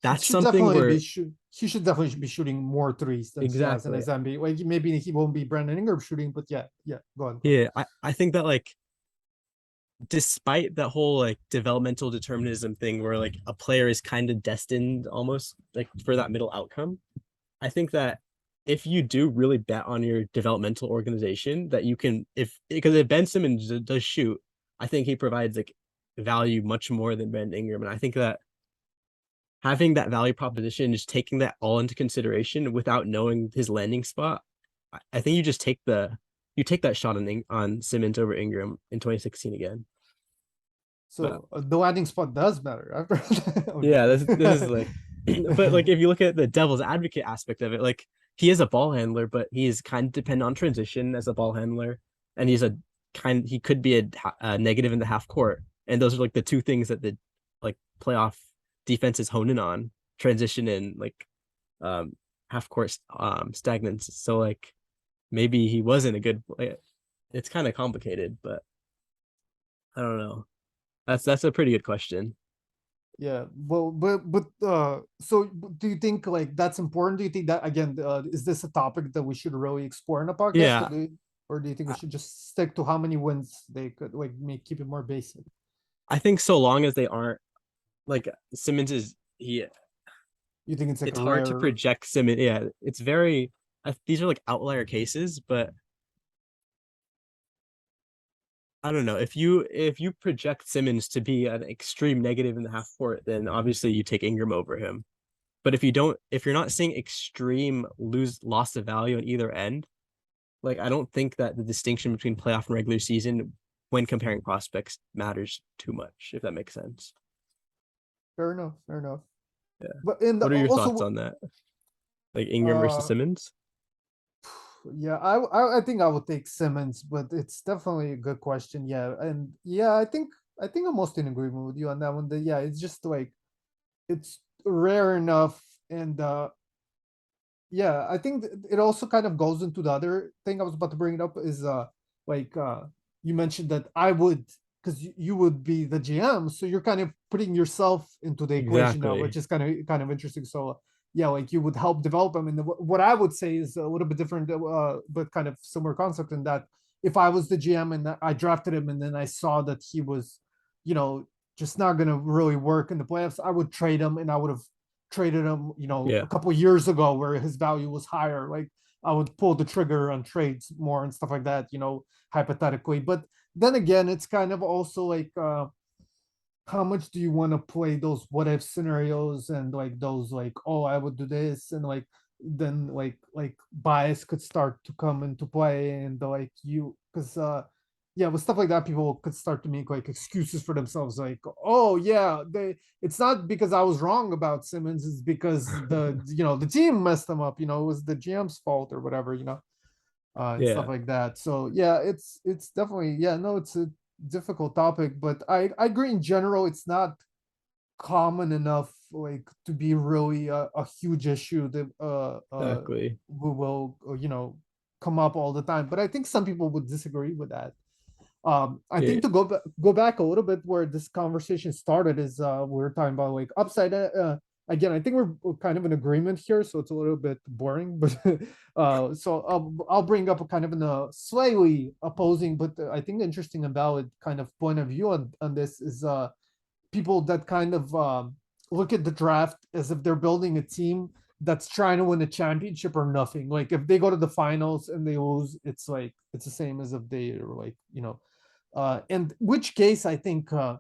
He that's should something definitely be where shoot. He should definitely be shooting more threes than he has in exactly. his NBA. Like maybe he won't be Brandon Ingram shooting, but yeah, yeah. Go on. Go on. Yeah, I think that like despite that whole like developmental determinism thing where like a player is kind of destined almost like for that middle outcome, I think that if you do really bet on your developmental organization, that you can, if because if Ben Simmons does shoot, I think he provides like value much more than Ben Ingram, and I think that having that value proposition, just taking that all into consideration without knowing his landing spot, I think you just take that shot on Simmons over Ingram in 2016 again. But So the landing spot does matter. I'm yeah, joking. this is like, but like if you look at the devil's advocate aspect of it, like he is a ball handler, but he is kind of dependent on transition as a ball handler, and he could be a negative in the half court, and those are like the two things that the like playoff defenses hone in on: transition and like um half court stagnance. So like maybe he wasn't a good. It's kind of complicated, but I don't know. That's a pretty good question. Yeah, well, so do you think like that's important? Do you think that again, is this a topic that we should really explore in a podcast, Yeah, or do you think we should just stick to how many wins they could like make keep it more basic? I think so long as they aren't like Simmons is he You think it's like it's a hard to rare? project Simmons. Yeah, it's very these are like outlier cases, but I don't know. If you project Simmons to be an extreme negative in the half court, then obviously you take Ingram over him. But if you're not seeing extreme loss of value on either end, like I don't think that the distinction between playoff and regular season when comparing prospects matters too much, if that makes sense. Fair enough. Fair enough. Yeah. But and What are your thoughts also, on that? Like Ingram versus uh, Simmons? yeah, I think I would take Simmons, but it's definitely a good question. Yeah, and yeah, I think I'm most in agreement with you on that one. That yeah, it's just like it's rare enough, and yeah, I think it also kind of goes into the other thing I was about to bring it up is like you mentioned that I would because you would be the GM, so you're kind of putting yourself into the equation now, which Exactly. is kind of interesting. So yeah, like you would help develop them, and what I would say is a little bit different, but kind of similar concept in that if I was the GM and I drafted him, and then I saw that he was, you know, just not going to really work in the playoffs, I would trade him, and I would have traded him, a Yeah. couple years ago where his value was higher. Like I would pull the trigger on trades more and stuff like that, hypothetically. But then again, it's kind of also like how much do you want to play those what if scenarios and like those like, oh, I would do this, and like then like bias could start to come into play, and like you because yeah, with stuff like that, people could start to make like excuses for themselves, like, oh yeah, it's not because I was wrong about Simmons, it's because the team messed them up, it was the GM's fault or whatever, and stuff Yeah. like that. So yeah, it's definitely, yeah, no, it's a difficult topic, but I agree in general, it's not common enough like to be really a huge issue that Exactly. will come up all the time. But I think some people would disagree with that. I Yeah. think to go back a little bit where this conversation started is we are talking about like upside. Again, I think we're kind of in agreement here, so it's a little bit boring. But so I'll bring up a kind of in a slightly opposing, but I think interesting and valid kind of point of view on this is people that kind of look at the draft as if they're building a team that's trying to win a championship or nothing. Like if they go to the finals and they lose, it's like it's the same as if they are like, and which case I think uh,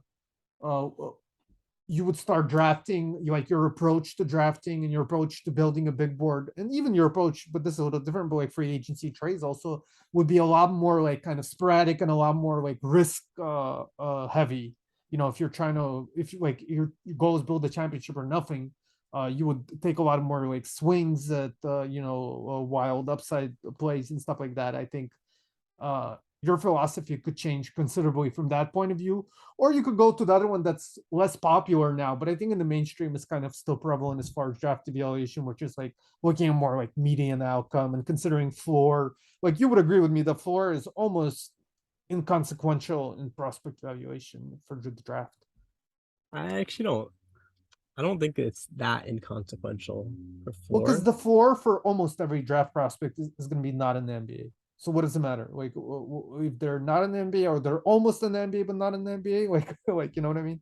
you would start drafting, like your approach to drafting and your approach to building a big board, and even your approach, but this is a little different, but like free agency trades also would be a lot more like kind of sporadic and a lot more like risk heavy. If you're trying to, if you like your goal is build a championship or nothing, you would take a lot of more like swings at wild upside plays and stuff like that. I think your philosophy could change considerably from that point of view. Or you could go to the other one that's less popular now, but I think in the mainstream is kind of still prevalent as far as draft evaluation, which is like looking at more like median outcome and considering floor. Like you would agree with me, the floor is almost inconsequential in prospect evaluation for the draft. I actually don't. I don't think it's that inconsequential for Well, because floor. the floor for almost every draft prospect is going to be not in the NBA. So what does it matter? Like if they're not in the NBA or they're almost in the NBA but not in the NBA, like you know what I mean?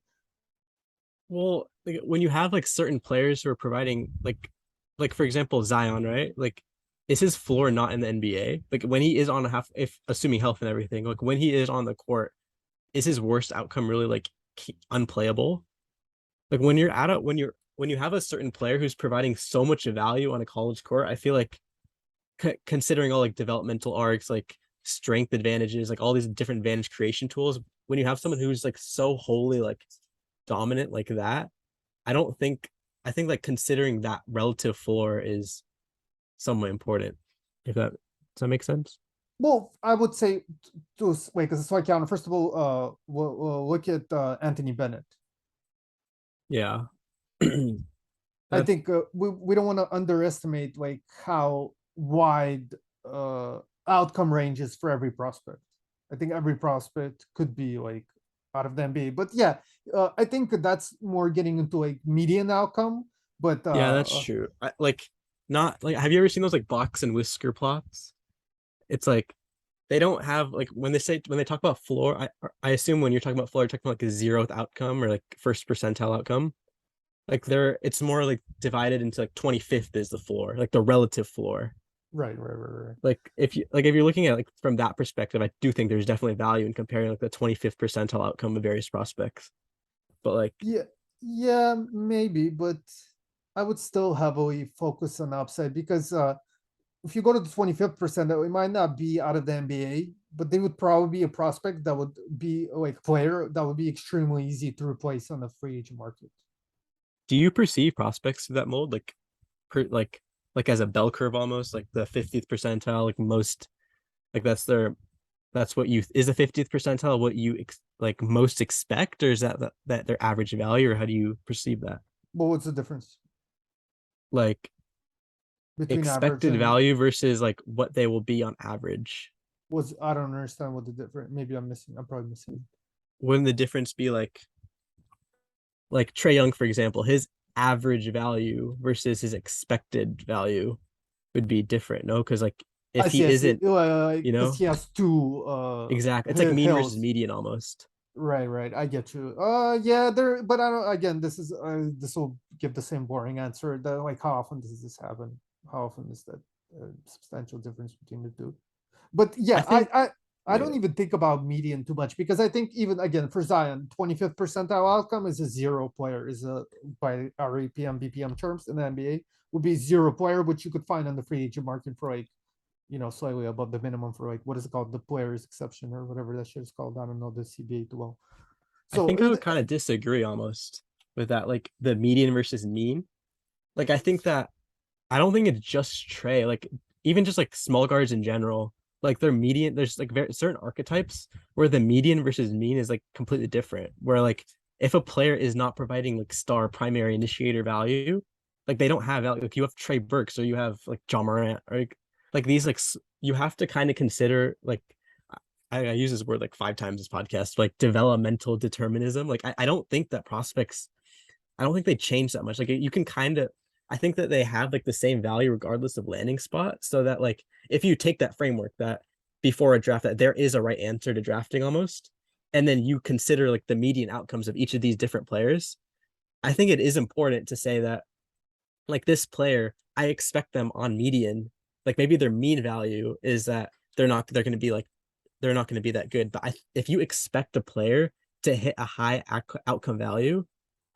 Well, like, when you have like certain players who are providing like for example Zion, right? Like, is his floor not in the NBA? Like when he is on a half, if assuming health and everything, like when he is on the court, is his worst outcome really like unplayable? Like when you're at a when you have a certain player who's providing so much value on a college court, I feel like considering all like developmental arcs, like strength advantages, like all these different advantage creation tools, when you have someone who's like so wholly like dominant like that, I don't think I think like considering that relative floor is somewhat important. If that does that make sense? Well, I would say to wait, because it's like counter. First of all, we'll look at Anthony Bennett. Yeah. I That think we don't want to underestimate like how wide outcome ranges for every prospect. I think every prospect could be like out of the NBA, but yeah, I think that's more getting into like median outcome. But yeah, that's true. Like not like have you ever seen those like box and whisker plots? It's like they don't have like when they talk about floor, I assume when you're talking about floor, you're talking about like a zeroth outcome or like first percentile outcome. Like they're it's more like divided into like 25th is the floor, like the relative floor. right. Like if you're looking at like from that perspective, I do think there's definitely value in comparing like the 25th percentile outcome of various prospects. But like Yeah, yeah, maybe, but I would still heavily focus on upside because if you go to the 25th percentile, it might not be out of the NBA, but they would probably be a prospect that would be like a player that would be extremely easy to replace on the free agent market. do you perceive prospects through that mold per, like as a bell curve almost like the 50th percentile like most like that's what you is the 50th percentile what you like most expect or is that their average value or how do you perceive that But what's the difference like between average expected and value versus like what they will be on average? was I don't understand what the difference. Maybe I'm missing. I'm probably missing. Wouldn't the difference be like Trey Young, for example, his average value versus his expected value would be different, no? Because like I if see. he I see. isn't, you Because know, he has two exactly, it's like mean versus hills. median almost. Right. I get you. Yeah, there. But I don't. Again, this will give the same boring answer. That like how often does this happen? How often is that substantial difference between the two? But I yeah, think, I yeah, don't even think about median too much because I think even again for Zion, 25th percentile outcome is a zero player, is a by our APM BPM terms in the NBA would be zero player, which you could find on the free agent market for like, slightly above the minimum for like what is it called, the players exception or whatever that shit is called. I don't know the CBA too well. I So think I would kind of disagree almost with that, like the median versus mean. Like I think that I don't think it's just Trey. Like even just like small guards in general, like their median. There's like certain archetypes where the median versus mean is like completely different. Where like if a player is not providing like star primary initiator value, like they don't have value. Like you have Trey Burks or you have like John Morant or like these like you have to kind of consider like I use this word like 5 times this podcast, like developmental determinism. Like I don't think that prospects I don't think they change that much. Like you can kind of, I think that they have like the same value regardless of landing spot. So that like if you take that framework that before a draft that there is a right answer to drafting almost, and then you consider like the median outcomes of each of these different players, I think it is important to say that like this player, I expect them on median. Like maybe their mean value is that they're going to be like they're not going to be that good. But if you expect a player to hit a high outcome value,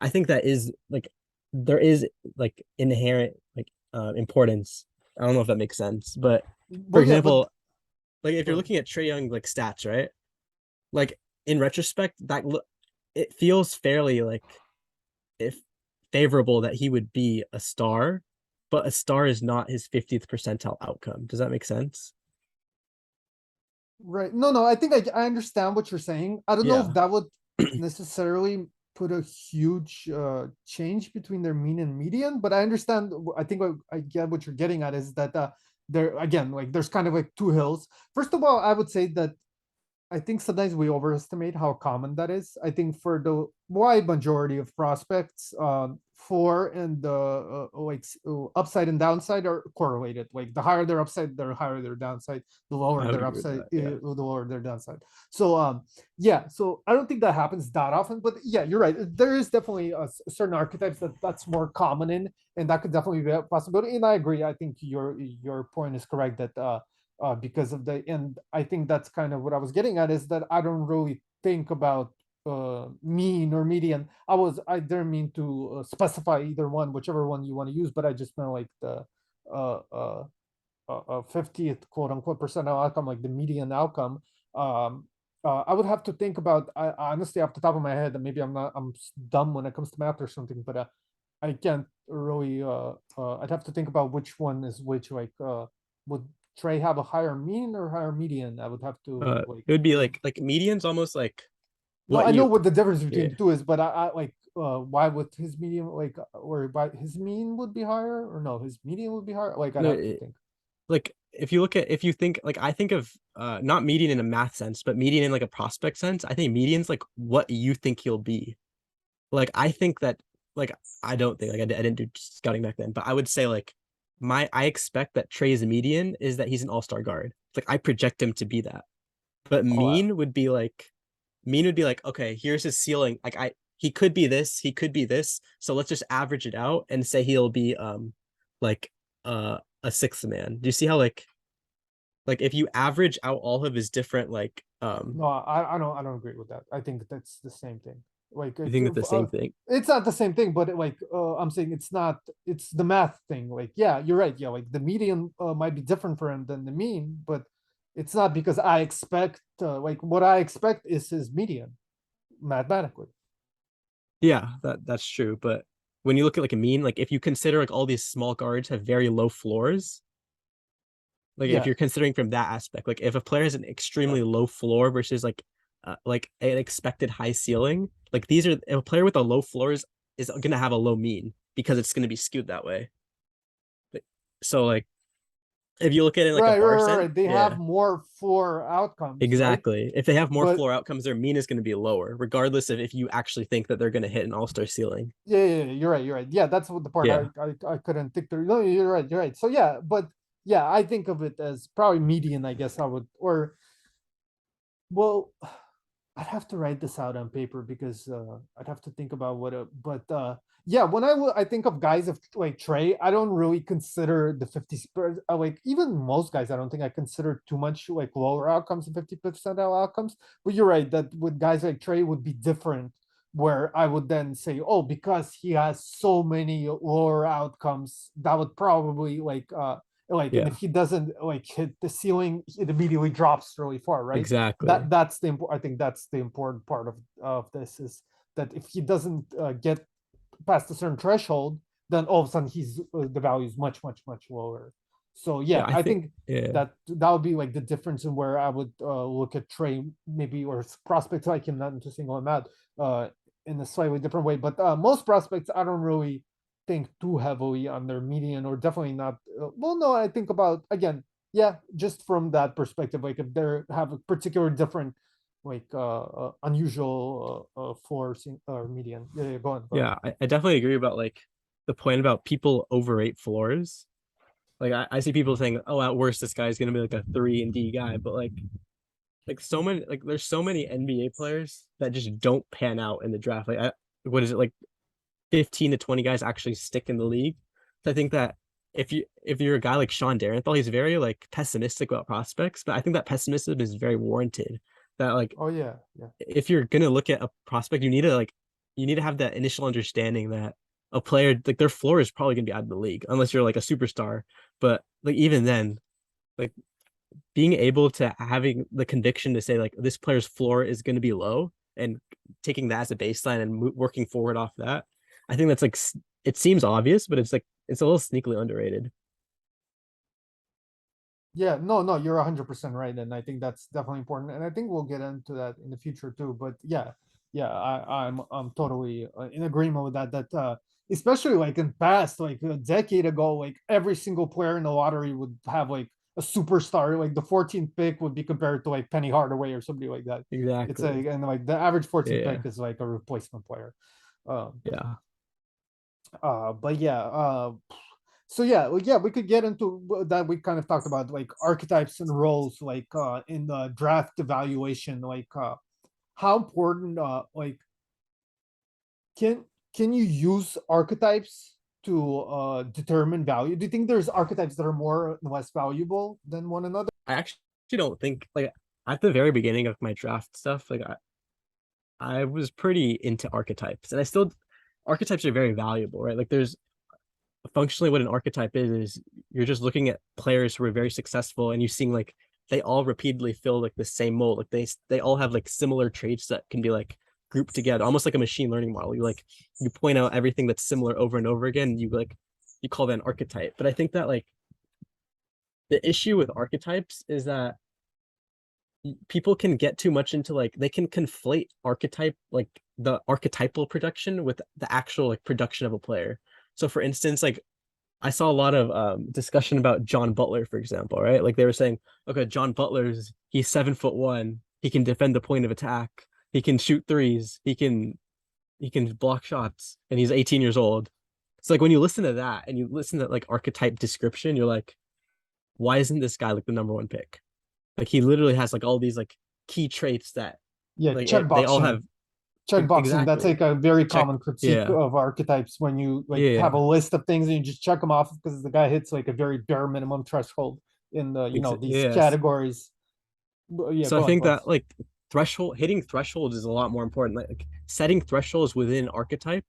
I think that is like there is like inherent like importance. I don't know if that makes sense, but for well, yeah, but example, like if you're looking at Trey Young like stats, right? Like in retrospect, it feels fairly like if favorable that he would be a star, but a star is not his 50th percentile outcome. Does that make sense? Right. No, I think I understand what you're saying. I don't know if Yeah, that would necessarily put a huge change between their mean and median, but I understand. I think I get what you're getting at is that there again, like there's kind of like two hills. First of all, I would say that I think sometimes we overestimate how common that is. I think for the wide majority of prospects, floor and the upside and downside are correlated. Like the higher their upside, the higher their downside. The lower I would their agree with upside, that. Yeah. the lower their downside. So yeah. So I don't think that happens that often, but yeah, you're right. There is definitely certain archetypes that's more common in, and that could definitely be a possibility. And I agree. I think your point is correct that because of the, and I think that's kind of what I was getting at is that I don't really think about mean or median. I didn't mean to specify either one, whichever one you want to use, but I just meant like the uh, uh, 50th quote unquote percentile outcome, like the median outcome. Um, I would have to think about, I honestly off the top of my head, and maybe I'm dumb when it comes to math or something, but I can't really. I'd have to think about which one is which. Like, would Trey have a higher mean or higher median? I would have to like. It would be like median's almost like No, what I know you what the difference between yeah. the two is, but I like. Why would his median like, or by his mean would be higher, or no, his median would be higher? Like, I'd No, have to think. like if you think like I think of not median in a math sense, but median in like a prospect sense, I think median's like what you think he'll be. Like I think that like I don't think like I didn't do scouting back then, but I would say like I expect that Trey's median is that he's an all-star guard. It's like I project him to be that. But Oh, mean would be like, okay, here's his ceiling. Like he could be this, he could be this. So let's just average it out and say he'll be like a sixth man. Do you see how like if you average out all of his different like no, I don't agree with that. I think that's the same thing. Like you think that the same thing? it's not the same thing, but I'm saying it's not. It's the math thing. Like, yeah, you're right. Yeah, like the median might be different for him than the mean, but it's not because I expect like what I expect is his median mathematically. Yeah, that's true. But when you look at like a mean, like if you consider like all these small guards have very low floors, like if Yeah, you're considering from that aspect, like if a player has an extremely low floor versus like an expected high ceiling, like these are if a player with a low floor is gonna have a low mean because it's gonna be skewed that way. So like if you look at it in like a bar sense, right. They have yeah, more floor outcomes, right? exactly. If they have more But floor outcomes, their mean is gonna be lower, regardless of if you actually think that they're gonna hit an all-star ceiling. yeah, you're right. You're right. Yeah, that's what the part Yeah. I couldn't think through. No, you're right. You're right. So yeah, but yeah, I think of it as probably median. I guess I would, or well, I'd have to write this out on paper because I'd have to think about what. But yeah, when I think of guys of like Trey, I don't really consider the 50 like even most guys. I don't think I consider too much like lower outcomes and 50 percentile outcomes. But you're right that with guys like Trey would be different. Where I would then say, oh, because he has so many lower outcomes, that would probably like, and Yeah, if he doesn't like hit the ceiling, it immediately drops really far, right? exactly. That's the I think that's the important part of this is that if he doesn't get past a certain threshold, then all of a sudden he's the value is much lower. So Yeah, yeah, I I think think yeah. that would be like the difference in where I would look at Trey maybe or prospects like him, not into single him out in a slightly different way. But most prospects, I don't really think too heavily on their median, or definitely not. Well, no, I think about again, yeah, just from that perspective, like if they have a particular different like unusual forcing or median. Yeah, go on. Yeah, I definitely agree about like the point about people overrate floors. Like I see people saying, "Oh, at worst, this guy's gonna be like a 3 and D guy," but like so many like there's so many NBA players that just don't pan out in the draft. Like what is it like 15 to 20 guys actually stick in the league? So I think that if you're a guy like Sean Darenthal, he's very like pessimistic about prospects, but I think that pessimism is very warranted. That like Oh yeah, yeah. if you're gonna look at a prospect, you need to have that initial understanding that a player like their floor is probably gonna be out of the league unless you're like a superstar. But like even then, like being able to having the conviction to say like this player's floor is gonna be low and taking that as a baseline and working forward off that, I think that's like it seems obvious, but it's like it's a little sneakily underrated. Yeah, no, you're 100% right, and I think that's definitely important, and I think we'll get into that in the future too. But yeah, I'm totally in agreement with that. That especially like in past, like a decade ago, like every single player in the lottery would have like a superstar. Like the 14th pick would be compared to like Penny Hardaway or somebody like that. It's Exactly. like, and like the average 14th Yeah. pick is like a replacement player. Um, Yeah. but yeah, so yeah, well, yeah, we could get into that. We kind of talked about like archetypes and roles, like in the draft evaluation, like how important, like can can you use archetypes to determine value? Do you think there's archetypes that are more or less valuable than one another? I actually don't think like at the very beginning of my draft stuff, like I was pretty into archetypes, and I still archetypes are very valuable, right? Like there's functionally what an archetype is you're just looking at players who are very successful, and you seeing like they all repeatedly fill like the same mold. Like they all have like similar traits that can be like grouped together, almost like a machine learning model. You point out everything that's similar over and over again. You call that an archetype. But I think that like the issue with archetypes is that people can get too much into like they can conflate archetype like the archetypal production with the actual like production of a player. So for instance, like I saw a lot of discussion about John Butler, for example, right? Like they were saying, okay, John Butler's he's 7'1", he can defend the point of attack, he can shoot threes, he can block shots, and he's 18 years old. It's like when you listen to that and you listen to like archetype description, you're like, why isn't this guy like the number one pick? Like he literally has like all these like key traits that Yeah, they all checkboxing. have Checkboxing, that's exactly. like a very Check. common critique Yeah. of archetypes when you like have a Yeah. list of things and you just check them off because the guy hits like a very bare minimum threshold in the these Yes. categories. Yeah, So I go on, think boss. that like threshold hitting thresholds is a lot more important. Like setting thresholds within archetype,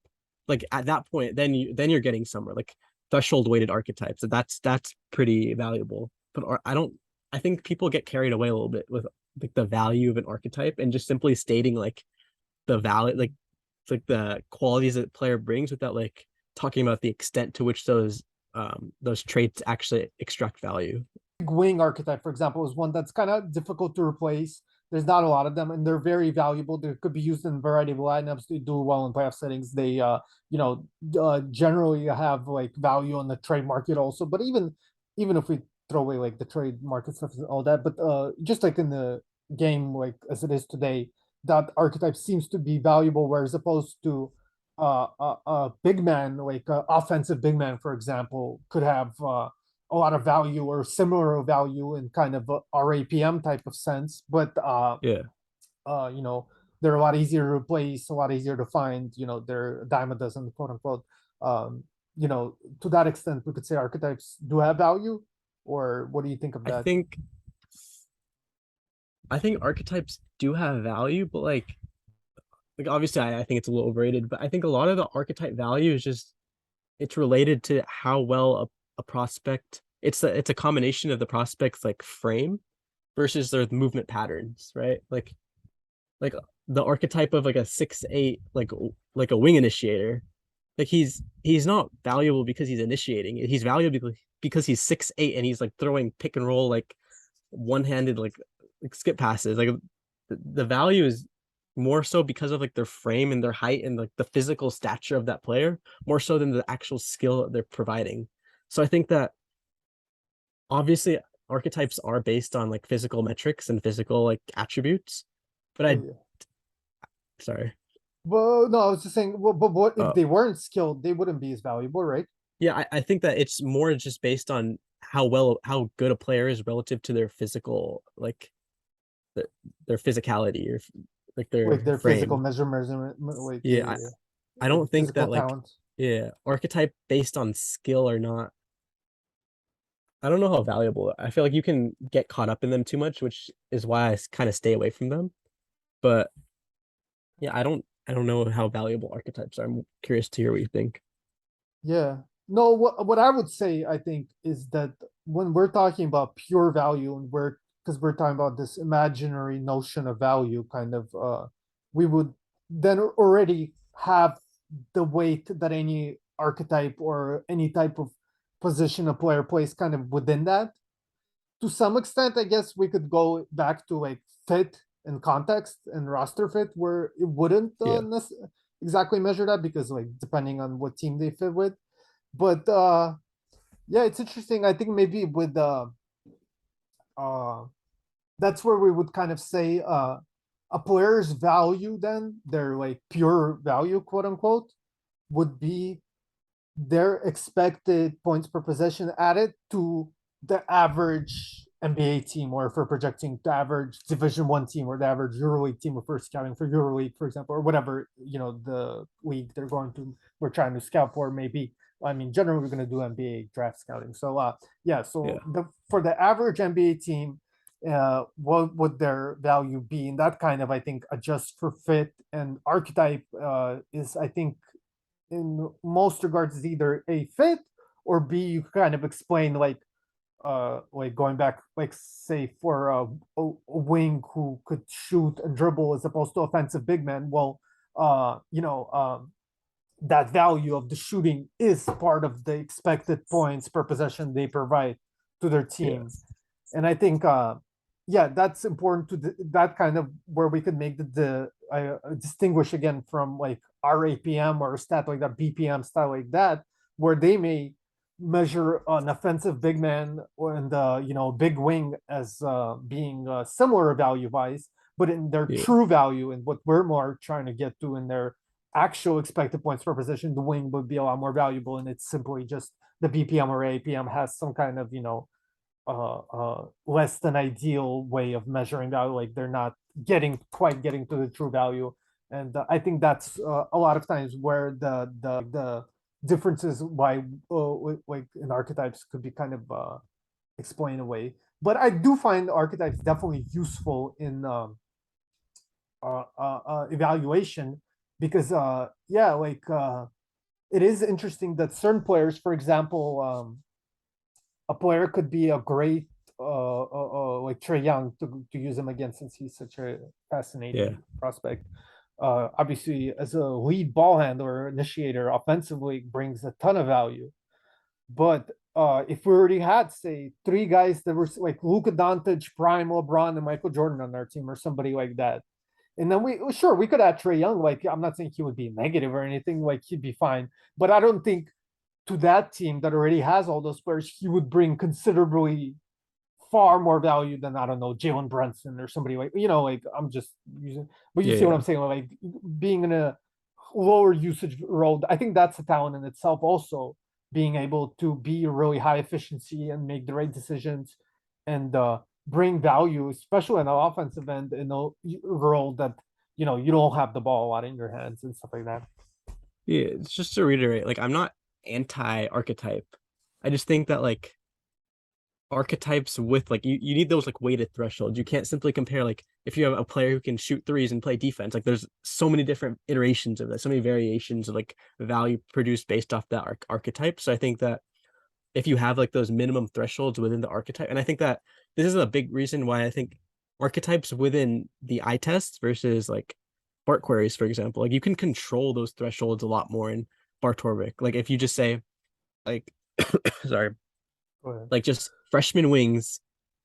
like at that point, then you're getting somewhere like threshold weighted archetypes. That's pretty valuable. But I don't. I think people get carried away a little bit with like the value of an archetype and just simply stating like the value, like the qualities that the player brings without like talking about the extent to which those traits actually extract value. Wing archetype, for example, is one that's kind of difficult to replace. There's not a lot of them, and they're very valuable. They could be used in a variety of lineups. They do well in playoff settings. They, generally have like value on the trade market also. But even if we throw away like the trade market stuff and all that, but just like in the game, like as it is today, that archetype seems to be valuable. Whereas opposed to a big man, like offensive big man, for example, could have a lot of value or similar value in kind of a RAPM type of sense, but Yeah. you know, they're a lot easier to replace, a lot easier to find. You know, they're a dime a dozen, quote unquote. Um, to that extent, we could say archetypes do have value. Or what do you think of I that? think I think archetypes do have value, but like obviously I think it's a little overrated, but I think a lot of the archetype value is just it's related to how well a prospect it's a combination of the prospect's like frame versus their movement patterns, right? Like the archetype of like a 6'8", like a wing initiator. Like he's not valuable because he's initiating. He's valuable because he's 6'8" and he's like throwing pick and roll like one-handed like skip passes. Like the value is more so because of like their frame and their height and like the physical stature of that player, more so than the actual skill that they're providing. So I think that obviously archetypes are based on like physical metrics and physical like attributes. But Oh I yeah. sorry. Well, no, I was just saying. Well, but what if Uh, they weren't skilled? They wouldn't be as valuable, right? yeah, I think that it's more just based on how good a player is relative to their physical their, their physicality or like Like their their physical frame. measurements, like Yeah, I like don't think physical that like talent. yeah, archetype based on skill or not. I don't know how valuable. I feel like you can get caught up in them too much, which is why I kind of stay away from them. But yeah, I don't know how valuable archetypes are. I'm curious to hear what you think. Yeah. No, what I would say, I think, is that when we're talking about pure value and because we're talking about this imaginary notion of value, kind of we would then already have the weight that any archetype or any type of position a player plays kind of within that. to some extent, I guess we could go back to like fit and context and roster fit, where it wouldn't Yeah. exactly measure that, because like depending on what team they fit with. But yeah, it's interesting. I think maybe with uh that's where we would kind of say a player's value, then their like pure value, quote unquote, would be their expected points per possession added to the average NBA team, or if we're projecting the average Division 1 team, or the average EuroLeague team, if we're scouting for EuroLeague, for example, or whatever, the league they're going to, we're trying to scout for, maybe. I mean, generally we're going to do NBA draft scouting. So yeah, so Yeah. for the average NBA team, what would their value be? And that kind of, I think, adjusts for fit. And archetype is, I think, in most regards, is either A, fit, or B, you kind of explain like going back, like say for a wing who could shoot and dribble as opposed to offensive big man. Well, that value of the shooting is part of the expected points per possession they provide to their Yeah. team. And I think yeah, that's important to that kind of where we could make the distinguish again from like our APM or a stat like that, BPM stat like that, where they may measure an offensive big man and big wing as being similar value wise, but in their Yeah. true value and what we're more trying to get to in their actual expected points per possession, the wing would be a lot more valuable. And it's simply just the BPM or APM has some kind of less than ideal way of measuring value, like they're not quite getting to the true value. And I think that's a lot of times where the differences why like in archetypes could be kind of explained away. But I do find archetypes definitely useful in evaluation, because yeah, like it is interesting that certain players, for example, a player could be a great like Trey Young, to use him again, since he's such a Yeah. fascinating prospect. Obviously, as a lead ball handler or initiator, offensively brings a ton of value. But if we already had, say, three guys that were like Luka Doncic, Prime LeBron, and Michael Jordan on our team, or somebody like that, and then we could add Trey Young. Like, I'm not saying he would be negative or anything. Like, he'd be fine. But I don't think to that team that already has all those players, he would bring considerably far more value than, I don't know, Jalen Brunson or somebody like, like, I'm just using, but you see what Yeah. I'm saying? Like, being in a lower usage role, I think that's a talent in itself also, being able to be really high efficiency and make the right decisions and bring value, especially in the offensive end, in a role that, you don't have the ball a lot in your hands and stuff like that. Yeah. It's just to reiterate, like I'm not anti-archetype. I just think that like archetypes with like you need those like weighted thresholds. You can't simply compare like if you have a player who can shoot threes and play defense, like there's so many different iterations of that, so many variations of like value produced based off that archetype. So I think that if you have like those minimum thresholds within the archetype, and I think that this is a big reason why I think archetypes within the eye test versus like Bart queries, for example, like you can control those thresholds a lot more in Bart Torvik. Like if you just say like sorry, like just freshman wings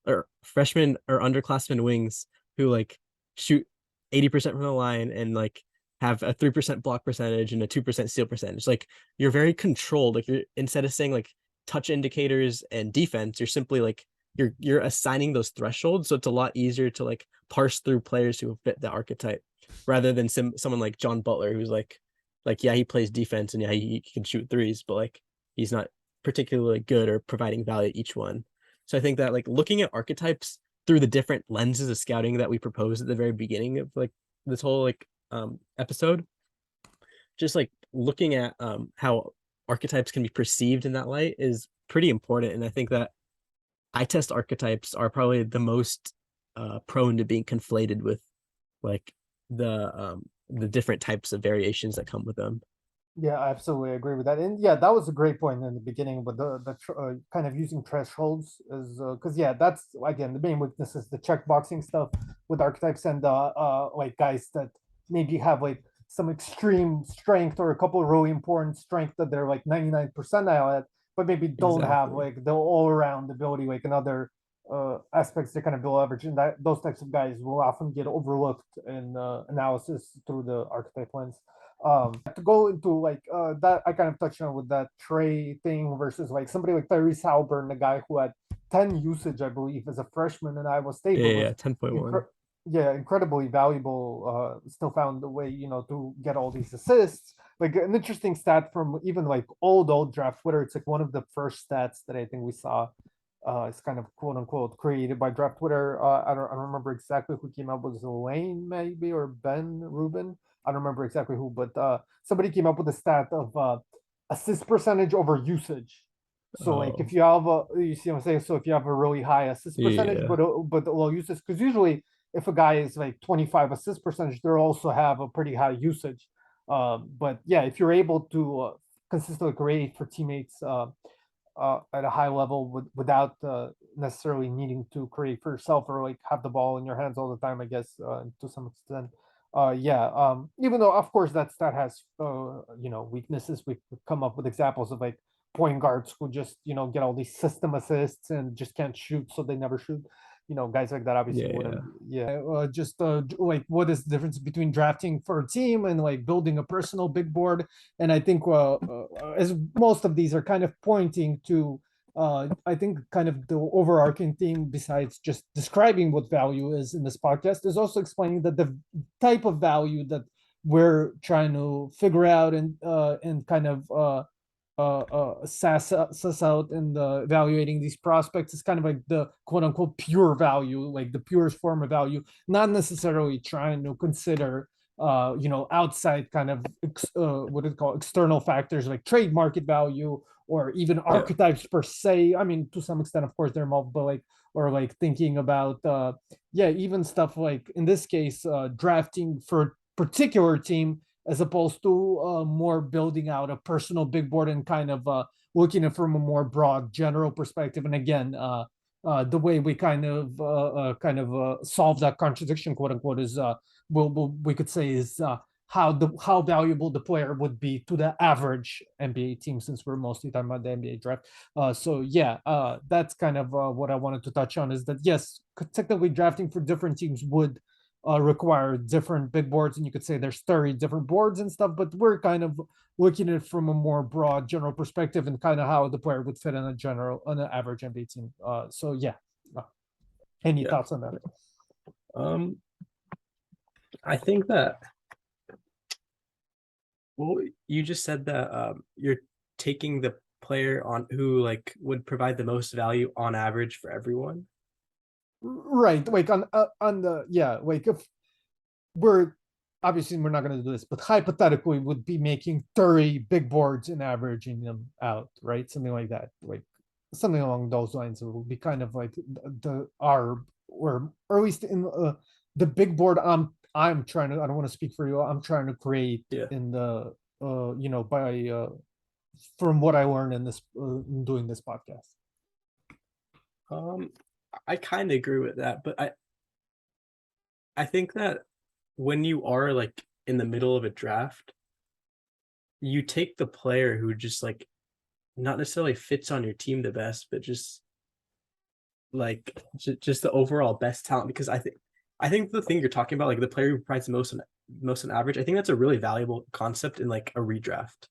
or freshman or underclassmen wings who like shoot 80% from the line and like have a 3% block percentage and a 2% steal percentage. Like you're very controlled. Like you're instead of saying like touch indicators and defense, you're simply like you're assigning those thresholds. So it's a lot easier to like parse through players who fit the archetype rather than someone like John Butler who's like yeah, he plays defense and yeah, he can shoot threes, but like he's not particularly good or providing value at each one. So I think that like looking at archetypes through the different lenses of scouting that we proposed at the very beginning of like this whole like episode, just like looking at how archetypes can be perceived in that light is pretty important. And I think that eye test archetypes are probably the most prone to being conflated with like the different types of variations that come with them. Yeah, I absolutely agree with that. And yeah, that was a great point in the beginning, but the kind of using thresholds is because yeah, that's again the main weakness is the check boxing stuff with archetypes and like guys that maybe have like some extreme strength or a couple of really important strength that they're like 99 percentile at, but maybe don't have Exactly. like the all around ability like another aspects that kind of below average, and that those types of guys will often get overlooked in analysis through the archetype lens. To go into like that, I kind of touched on with that Trey thing versus like somebody like Tyrese Halliburton, the guy who had 10 usage, I believe, as a freshman in Iowa State, but was 10.1. incredibly valuable. Still found a way, to get all these assists. Like an interesting stat from even like old draft Twitter. It's like one of the first stats that I think we saw. It's kind of quote unquote created by draft Twitter. I don't remember exactly who came up with Lane maybe or Ben Rubin. I don't remember exactly who, but somebody came up with a stat of assist percentage over usage. So like if you have you see what I'm saying. So if you have a really high assist percentage, but low usage, because usually if a guy is like 25 assist percentage, they'll also have a pretty high usage. But yeah, if you're able to consistently create for teammates at a high level without necessarily needing to create for yourself or like have the ball in your hands all the time, I guess, to some extent. Yeah. Even though, of course, that has weaknesses. We could come up with examples of like point guards who just get all these system assists and just can't shoot, so they never shoot. Guys like that obviously wouldn't. Just like what is the difference between drafting for a team and like building a personal big board? And I think as most of these are kind of pointing to I think kind of the overarching theme, besides just describing what value is in this podcast, is also explaining that the type of value that we're trying to figure out and kind of suss out and evaluating these prospects is kind of like the quote unquote pure value, like the purest form of value, not necessarily trying to consider outside kind of what is called external factors like trade market value or even archetypes per se. I mean, to some extent, of course, they're involved, but like, or like thinking about even stuff like in this case drafting for a particular team as opposed to more building out a personal big board and kind of looking at it from a more broad general perspective. And again, the way we kind of solve that contradiction, quote unquote, is we could say is how valuable the player would be to the average NBA team, since we're mostly talking about the NBA draft. That's kind of what I wanted to touch on, is that yes, technically drafting for different teams would require different big boards, and you could say there's 30 different boards and stuff, but we're kind of looking at it from a more broad general perspective and kind of how the player would fit on an average NBA team. Any thoughts on that? I think that, well, you just said that you're taking the player on who like would provide the most value on average for everyone. Right, like on the like if we're obviously we're not going to do this, but hypothetically would be making 30 big boards and averaging them out, right? Something like that, like something along those lines. It will be kind of like or at least in the big board I'm trying to, I don't want to speak for you, I'm trying to create in the by from what I learned in this in doing this podcast. I kind of agree with that, but I think that when you are like in the middle of a draft, you take the player who just like not necessarily fits on your team the best, but just like just the overall best talent. Because I think the thing you're talking about, like the player who provides most on average, I think that's a really valuable concept in like a redraft,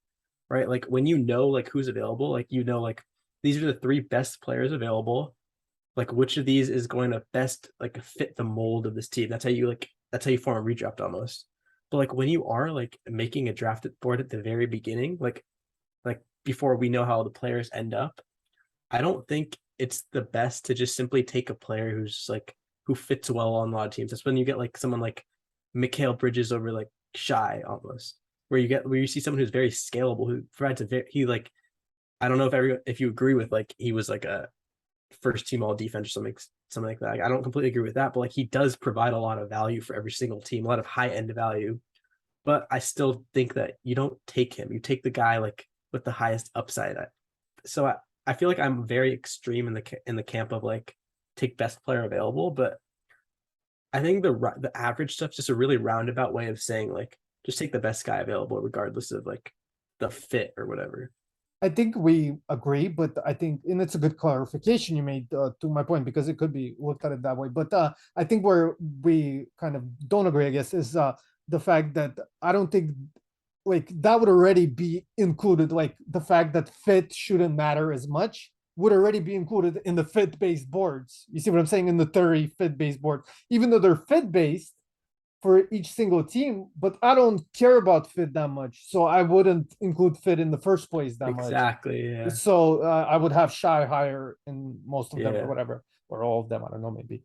right? Like when like who's available, like like these are the 3 best players available. Like which of these is going to best like fit the mold of this team. That's how you form a redraft almost. But like when you are like making a draft board at the very beginning, like before we know how the players end up, I don't think it's the best to just simply take a player who's like who fits well on a lot of teams. That's when you get like someone like Mikal Bridges over like Shy almost, where you see someone who's very scalable, who provides I don't know if you agree with like he was like a first team all defense or something like that. Like, I don't completely agree with that, but like he does provide a lot of value for every single team, a lot of high end value. But I still think that you don't take him. You take the guy like with the highest upside. So I feel like I'm very extreme in the camp of like take best player available, but I think the average stuff's just a really roundabout way of saying like just take the best guy available regardless of like the fit or whatever. I think we agree, but I think, and it's a good clarification you made to my point, because it could be looked at it that way. But I think where we kind of don't agree, I guess, is the fact that I don't think like that would already be included. Like the fact that fit shouldn't matter as much would already be included in the fit based boards. You see what I'm saying? In the 30 fit based board, even though they're fit based for each single team, but I don't care about fit that much. So I wouldn't include fit in the first place that much. Exactly. Yeah. So I would have shy higher in most of them or Yeah. whatever, or all of them. I don't know, maybe.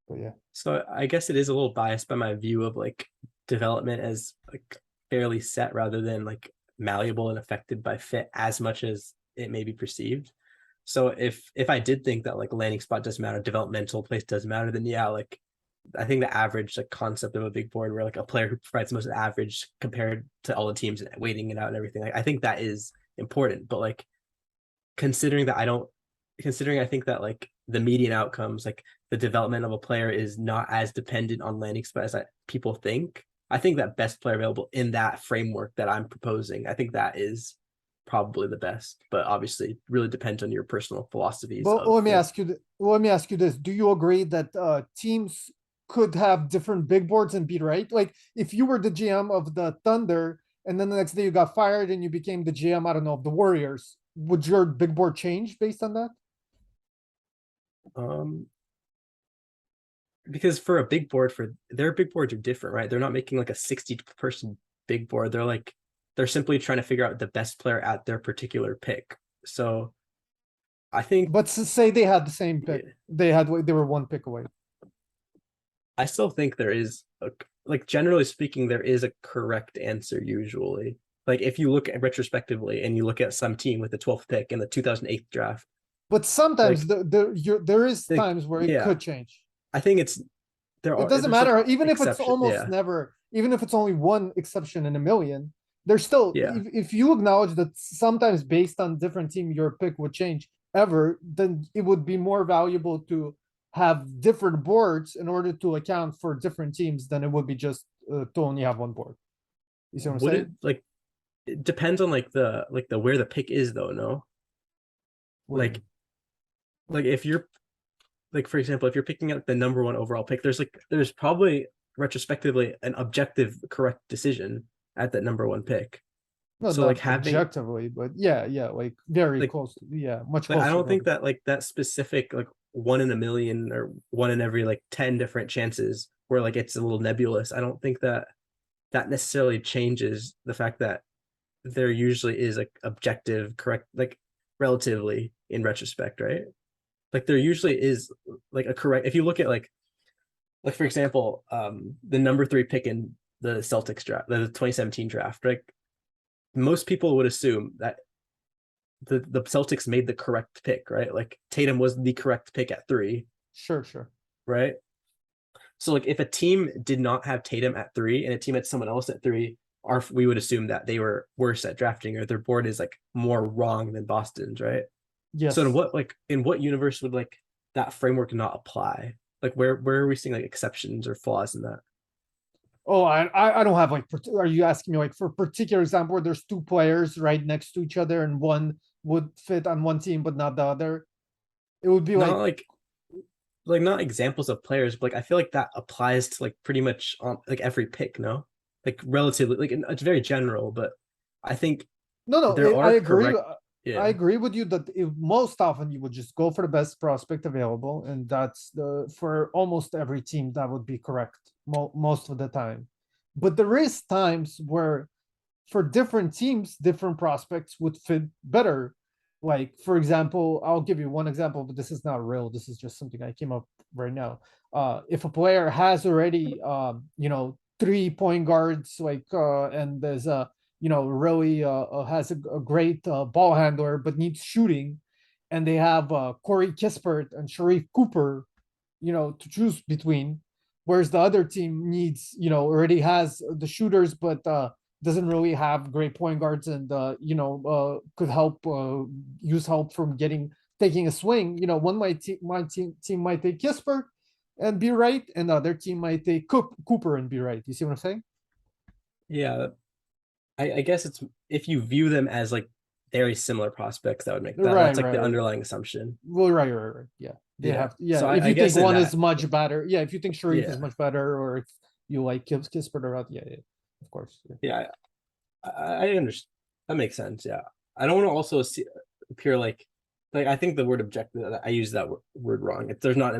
But yeah. So I guess it is a little biased by my view of like development as like fairly set rather than like malleable and affected by fit as much as it may be perceived. So if I did think that like landing spot does matter, developmental place does matter, then yeah, like I think the average like concept of a big board where like a player who provides the most average compared to all the teams and waiting it out and everything, like I think that is important. But like considering that I think that like the median outcomes, like the development of a player is not as dependent on landing spot as people think. I think that best player available in that framework that I'm proposing, I think that is probably the best, but obviously really depends on your personal philosophies But of let me it. ask you. Let me ask you this: do you agree that teams could have different big boards and be right? Like if you were the GM of the Thunder, and then the next day you got fired and you became the GM, I don't know, of the Warriors, would your big board change based on that? Um, because for a big board, for their big boards are different, right? They're not making like a 60-person big board. They're simply trying to figure out the best player at their particular pick. So I think But say they had the same pick, they were one pick away. I still think there is like generally speaking, there is a correct answer usually. Like if you look at retrospectively and you look at some team with the 12th pick in the 2008 draft, But sometimes like there is like times where it yeah, could change. I think It doesn't there's like matter, even if it's exception. almost Yeah. never, even if it's only one exception in a million. There's still, Yeah. if you acknowledge that sometimes based on different team your pick would change ever, then it would be more valuable to have different boards in order to account for different teams than it would be just to only have one board. You see what I'm Would it saying? like it depends on like the where the pick is though, no? What do you Like mean? like if you're like for example, if you're picking up the number one overall pick, there's probably retrospectively an objective correct decision at that number one pick. No, So like not having objectively, but yeah, like very like close. Yeah, much like I closer don't think than. that like that specific like one in a million or one in every like 10 different chances where like it's a little nebulous. I don't think that that necessarily changes the fact that there usually is like objective correct like relatively in retrospect, right? Like there usually is like a correct if you look at like for example, the number three pick in the Celtics draft, the 2017 draft, right? Most people would assume that the Celtics made the correct pick, right? Like Tatum was the correct pick at three, Sure. right? So like if a team did not have Tatum at three and a team had someone else at three, we would assume that they were worse at drafting or their board is like more wrong than Boston's, right? So Yes. in what universe would like that framework not apply? Like where are we seeing like exceptions or flaws in that? Oh, I don't have like. Are you asking me like for particular example where there's two players right next to each other and one would fit on one team but not the other? It would be Not like like not examples of players, but like I feel like that applies to like pretty much on like every pick, no? Like relatively like it's very general, but I think no. there I are agree. correct I yeah. agree with you that most often you would just go for the best prospect available, and that's the for almost every team that would be correct most of the time. But there is times where for different teams, different prospects would fit better. Like, for example, I'll give you one example, but this is not real. This is just something I came up right now. If a player has already, 3 point guards, like, and there's a, really has a great ball handler, but needs shooting, and they have Corey Kispert and Sharif Cooper, to choose between, whereas the other team needs, already has the shooters, but doesn't really have great point guards and could help use help from taking a swing. One team might take Kispert and be right, and the other team might take Cooper and be right. You see what I'm saying? Yeah. I guess it's if you view them as like very similar prospects that would make that. Right, That's like right, the right. underlying assumption. Well, right. Yeah, they Yeah. have. Yeah, So if I you think guess in one that, is much better, yeah. If you think Sharif is yeah, much better, or if you like Kispert or yeah, of course. Yeah. yeah, I understand. That makes sense. Yeah. I don't want to also appear like I think the word objective, I use that word wrong. If there's not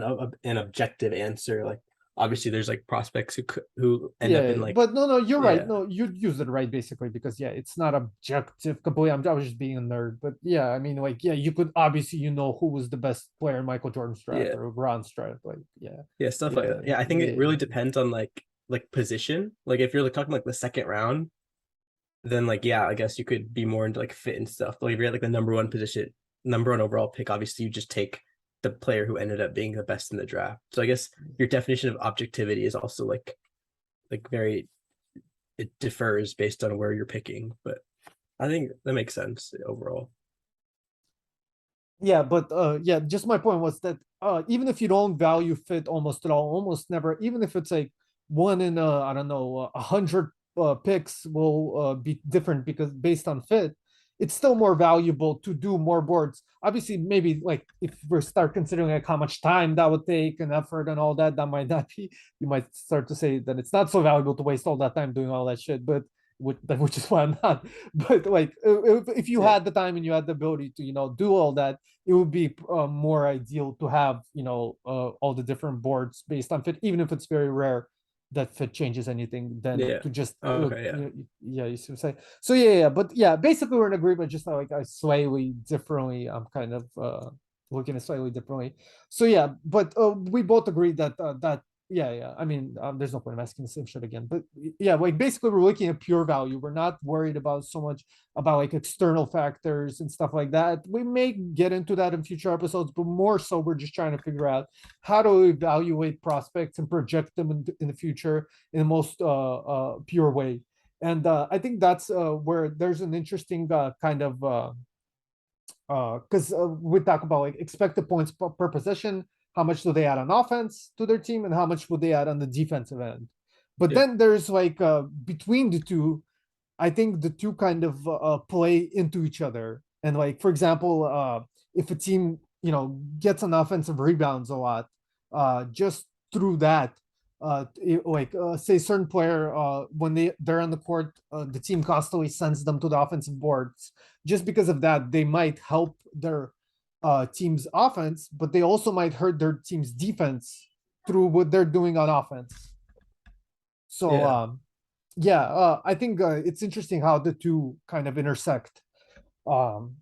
an objective answer, like obviously there's like prospects who end up in like, But no, you're right. yeah, No, you use it right basically because yeah, it's not objective completely. I was just being a nerd, but yeah, I mean, like, yeah, you could obviously who was the best player in Michael Jordan's draft yeah, or LeBron's draft, like, yeah, stuff like that. Yeah, I think it yeah, really depends on like position. Like if you're like talking like the second round, then like yeah, I guess you could be more into like fit and stuff. But if you're at like the number one overall pick, obviously you just take the player who ended up being the best in the draft. So I guess your definition of objectivity is also like very, it differs based on where you're picking, but I think that makes sense overall. yeah, but yeah, just my point was that even if you don't value fit almost at all, almost never, even if it's like one in I don't know 100 picks will be different because based on fit, it's still more valuable to do more boards. Obviously, maybe like if we start considering like how much time that would take and effort and all that, that might not be. You might start to say that it's not so valuable to waste all that time doing all that shit, but which is why I'm not. But like, if you Yeah, had the time and you had the ability to, do all that, it would be more ideal to have, all the different boards based on fit, even if it's very rare that fit changes anything, than yeah. to just Okay, yeah, yeah, you see what I'm saying. So yeah, but yeah, basically we're in agreement. Just like I slightly differently, I'm kind of looking at slightly differently. So yeah, but we both agree that yeah. I mean, there's no point in asking the same shit again. But yeah, like basically, we're looking at pure value. We're not worried about so much about like external factors and stuff like that. We may get into that in future episodes, but more so, we're just trying to figure out how to evaluate prospects and project them in the future in the most pure way. And I think that's where there's an interesting kind of because we talk about like expected points per possession, how much do they add on offense to their team, and how much would they add on the defensive end. But yeah, then there's like between the two, I think the two kind of play into each other. And like for example, if a team gets on offensive rebounds a lot, just through that, say certain player when they're on the court, the team constantly sends them to the offensive boards. Just because of that, they might help their team's offense, but they also might hurt their team's defense through what they're doing on offense. So yeah, yeah, I think it's interesting how the two kind of intersect. Um,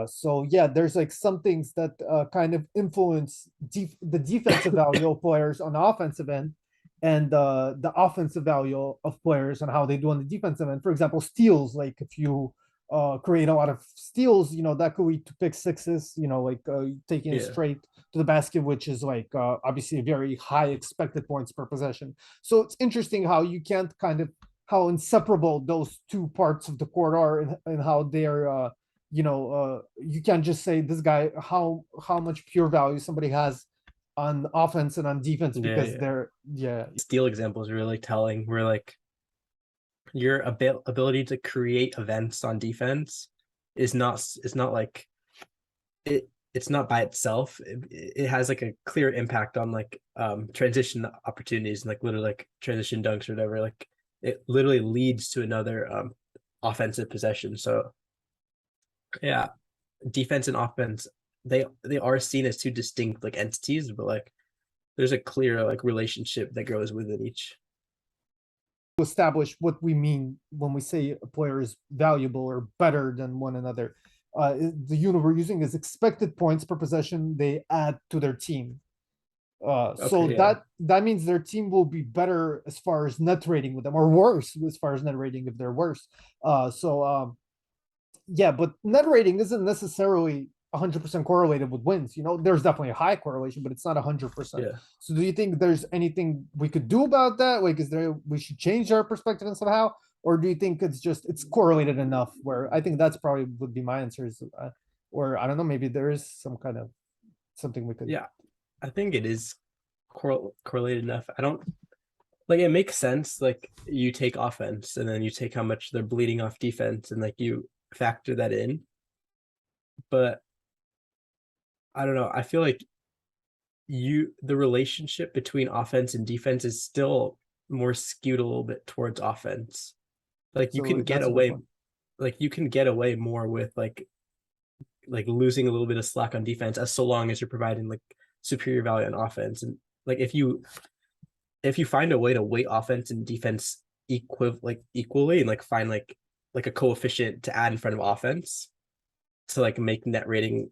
so yeah, there's like some things that kind of influence the defensive value of players on the offensive end, and the offensive value of players on how they do on the defensive end. For example, steals. Like if you create a lot of steals, that could lead to pick sixes. Like taking it yeah. straight to the basket, which is like obviously a very high expected points per possession. So it's interesting how you can't kind of how inseparable those two parts of the court are, and how they're you can't just say this guy how much pure value somebody has on offense and on defense Yeah, because yeah. they're yeah. Steal example is really telling. Where like your ability to create events on defense is not like it's not by itself. It has like a clear impact on like transition opportunities and like literally like transition dunks or whatever. Like it literally leads to another offensive possession. So yeah, defense and offense, they are seen as two distinct like entities, but like there's a clear like relationship that goes within each. Establish what we mean when we say a player is valuable or better than one another. The unit we're using is expected points per possession they add to their team. So Okay, yeah. that means their team will be better as far as net rating with them, or worse as far as net rating if they're worse. Yeah, but net rating isn't necessarily 100% correlated with wins. There's definitely a high correlation, but it's not 100%. Yeah. So do you think there's anything we could do about that? Like, is there we should change our perspective and somehow, or do you think it's correlated enough? Where I think that's probably would be my answer is, or I don't know, maybe there is some kind of something we could. Yeah. I think it is correlated enough. I don't like it makes sense. Like you take offense and then you take how much they're bleeding off defense, and like you factor that in. But I don't know. I feel like the relationship between offense and defense is still more skewed a little bit towards offense. Like you So can get that's a good away point. like you can get away more with like losing a little bit of slack on defense as so long as you're providing like superior value on offense. And like if you find a way to weight offense and defense equally and like find like a coefficient to add in front of offense to like make net rating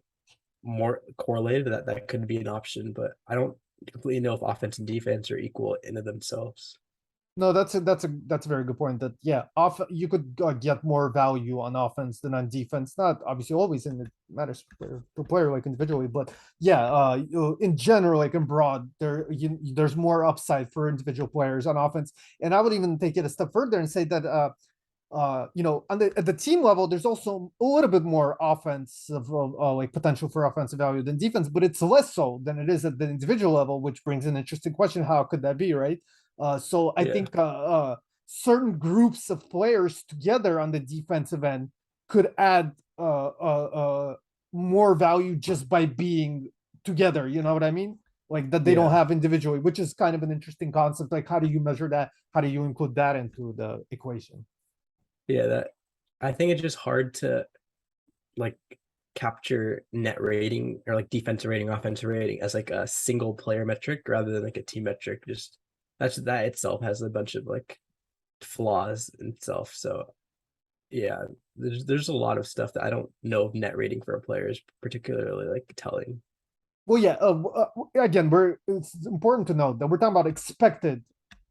more correlated, that could be an option. But I don't completely know if offense and defense are equal in of themselves. No, that's a very good point. That yeah, off you could get more value on offense than on defense. Not obviously always, and it matters per player, like individually, but yeah, in general, like in broad, there's more upside for individual players on offense. And I would even take it a step further and say that on at the team level, there's also a little bit more offensive like potential for offensive value than defense, but it's less so than it is at the individual level, which brings an interesting question: how could that be, right? So I Yeah. think certain groups of players together on the defensive end could add more value just by being together. You know what I mean? Like that they don't Yeah. have individually, which is kind of an interesting concept. Like, how do you measure that? How do you include that into the equation? Yeah. That I think it's just hard to like capture net rating or like defensive rating, offensive rating as like a single player metric rather than like a team metric. Just that itself has a bunch of like flaws in itself. So yeah, there's a lot of stuff that I don't know if net rating for a player is particularly like telling. Well, yeah. Again, it's important to note that we're talking about expected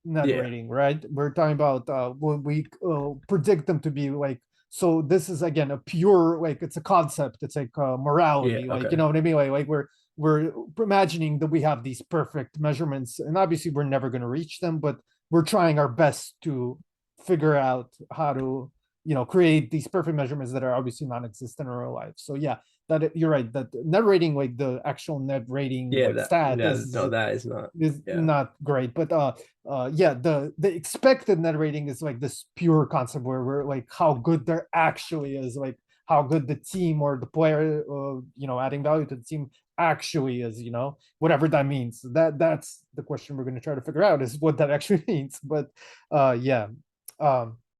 net Yeah, rating, right? We're talking about when we predict them to be like. So this is again a pure like it's a concept. It's like yeah, morality, like you okay, know what I mean. Like we're imagining that we have these perfect measurements, and obviously we're never going to reach them, but we're trying our best to figure out how to create these perfect measurements that are obviously non-existent in real life. So yeah, you're right that net rating, like the actual net rating yeah, like that stat yeah, no, that is not, is yeah, not great, but yeah, the expected net rating is like this pure concept where we're like how good there actually is, like how good the team or the player adding value to the team actually is, whatever that means. That's the question we're going to try to figure out, is what that actually means. But yeah,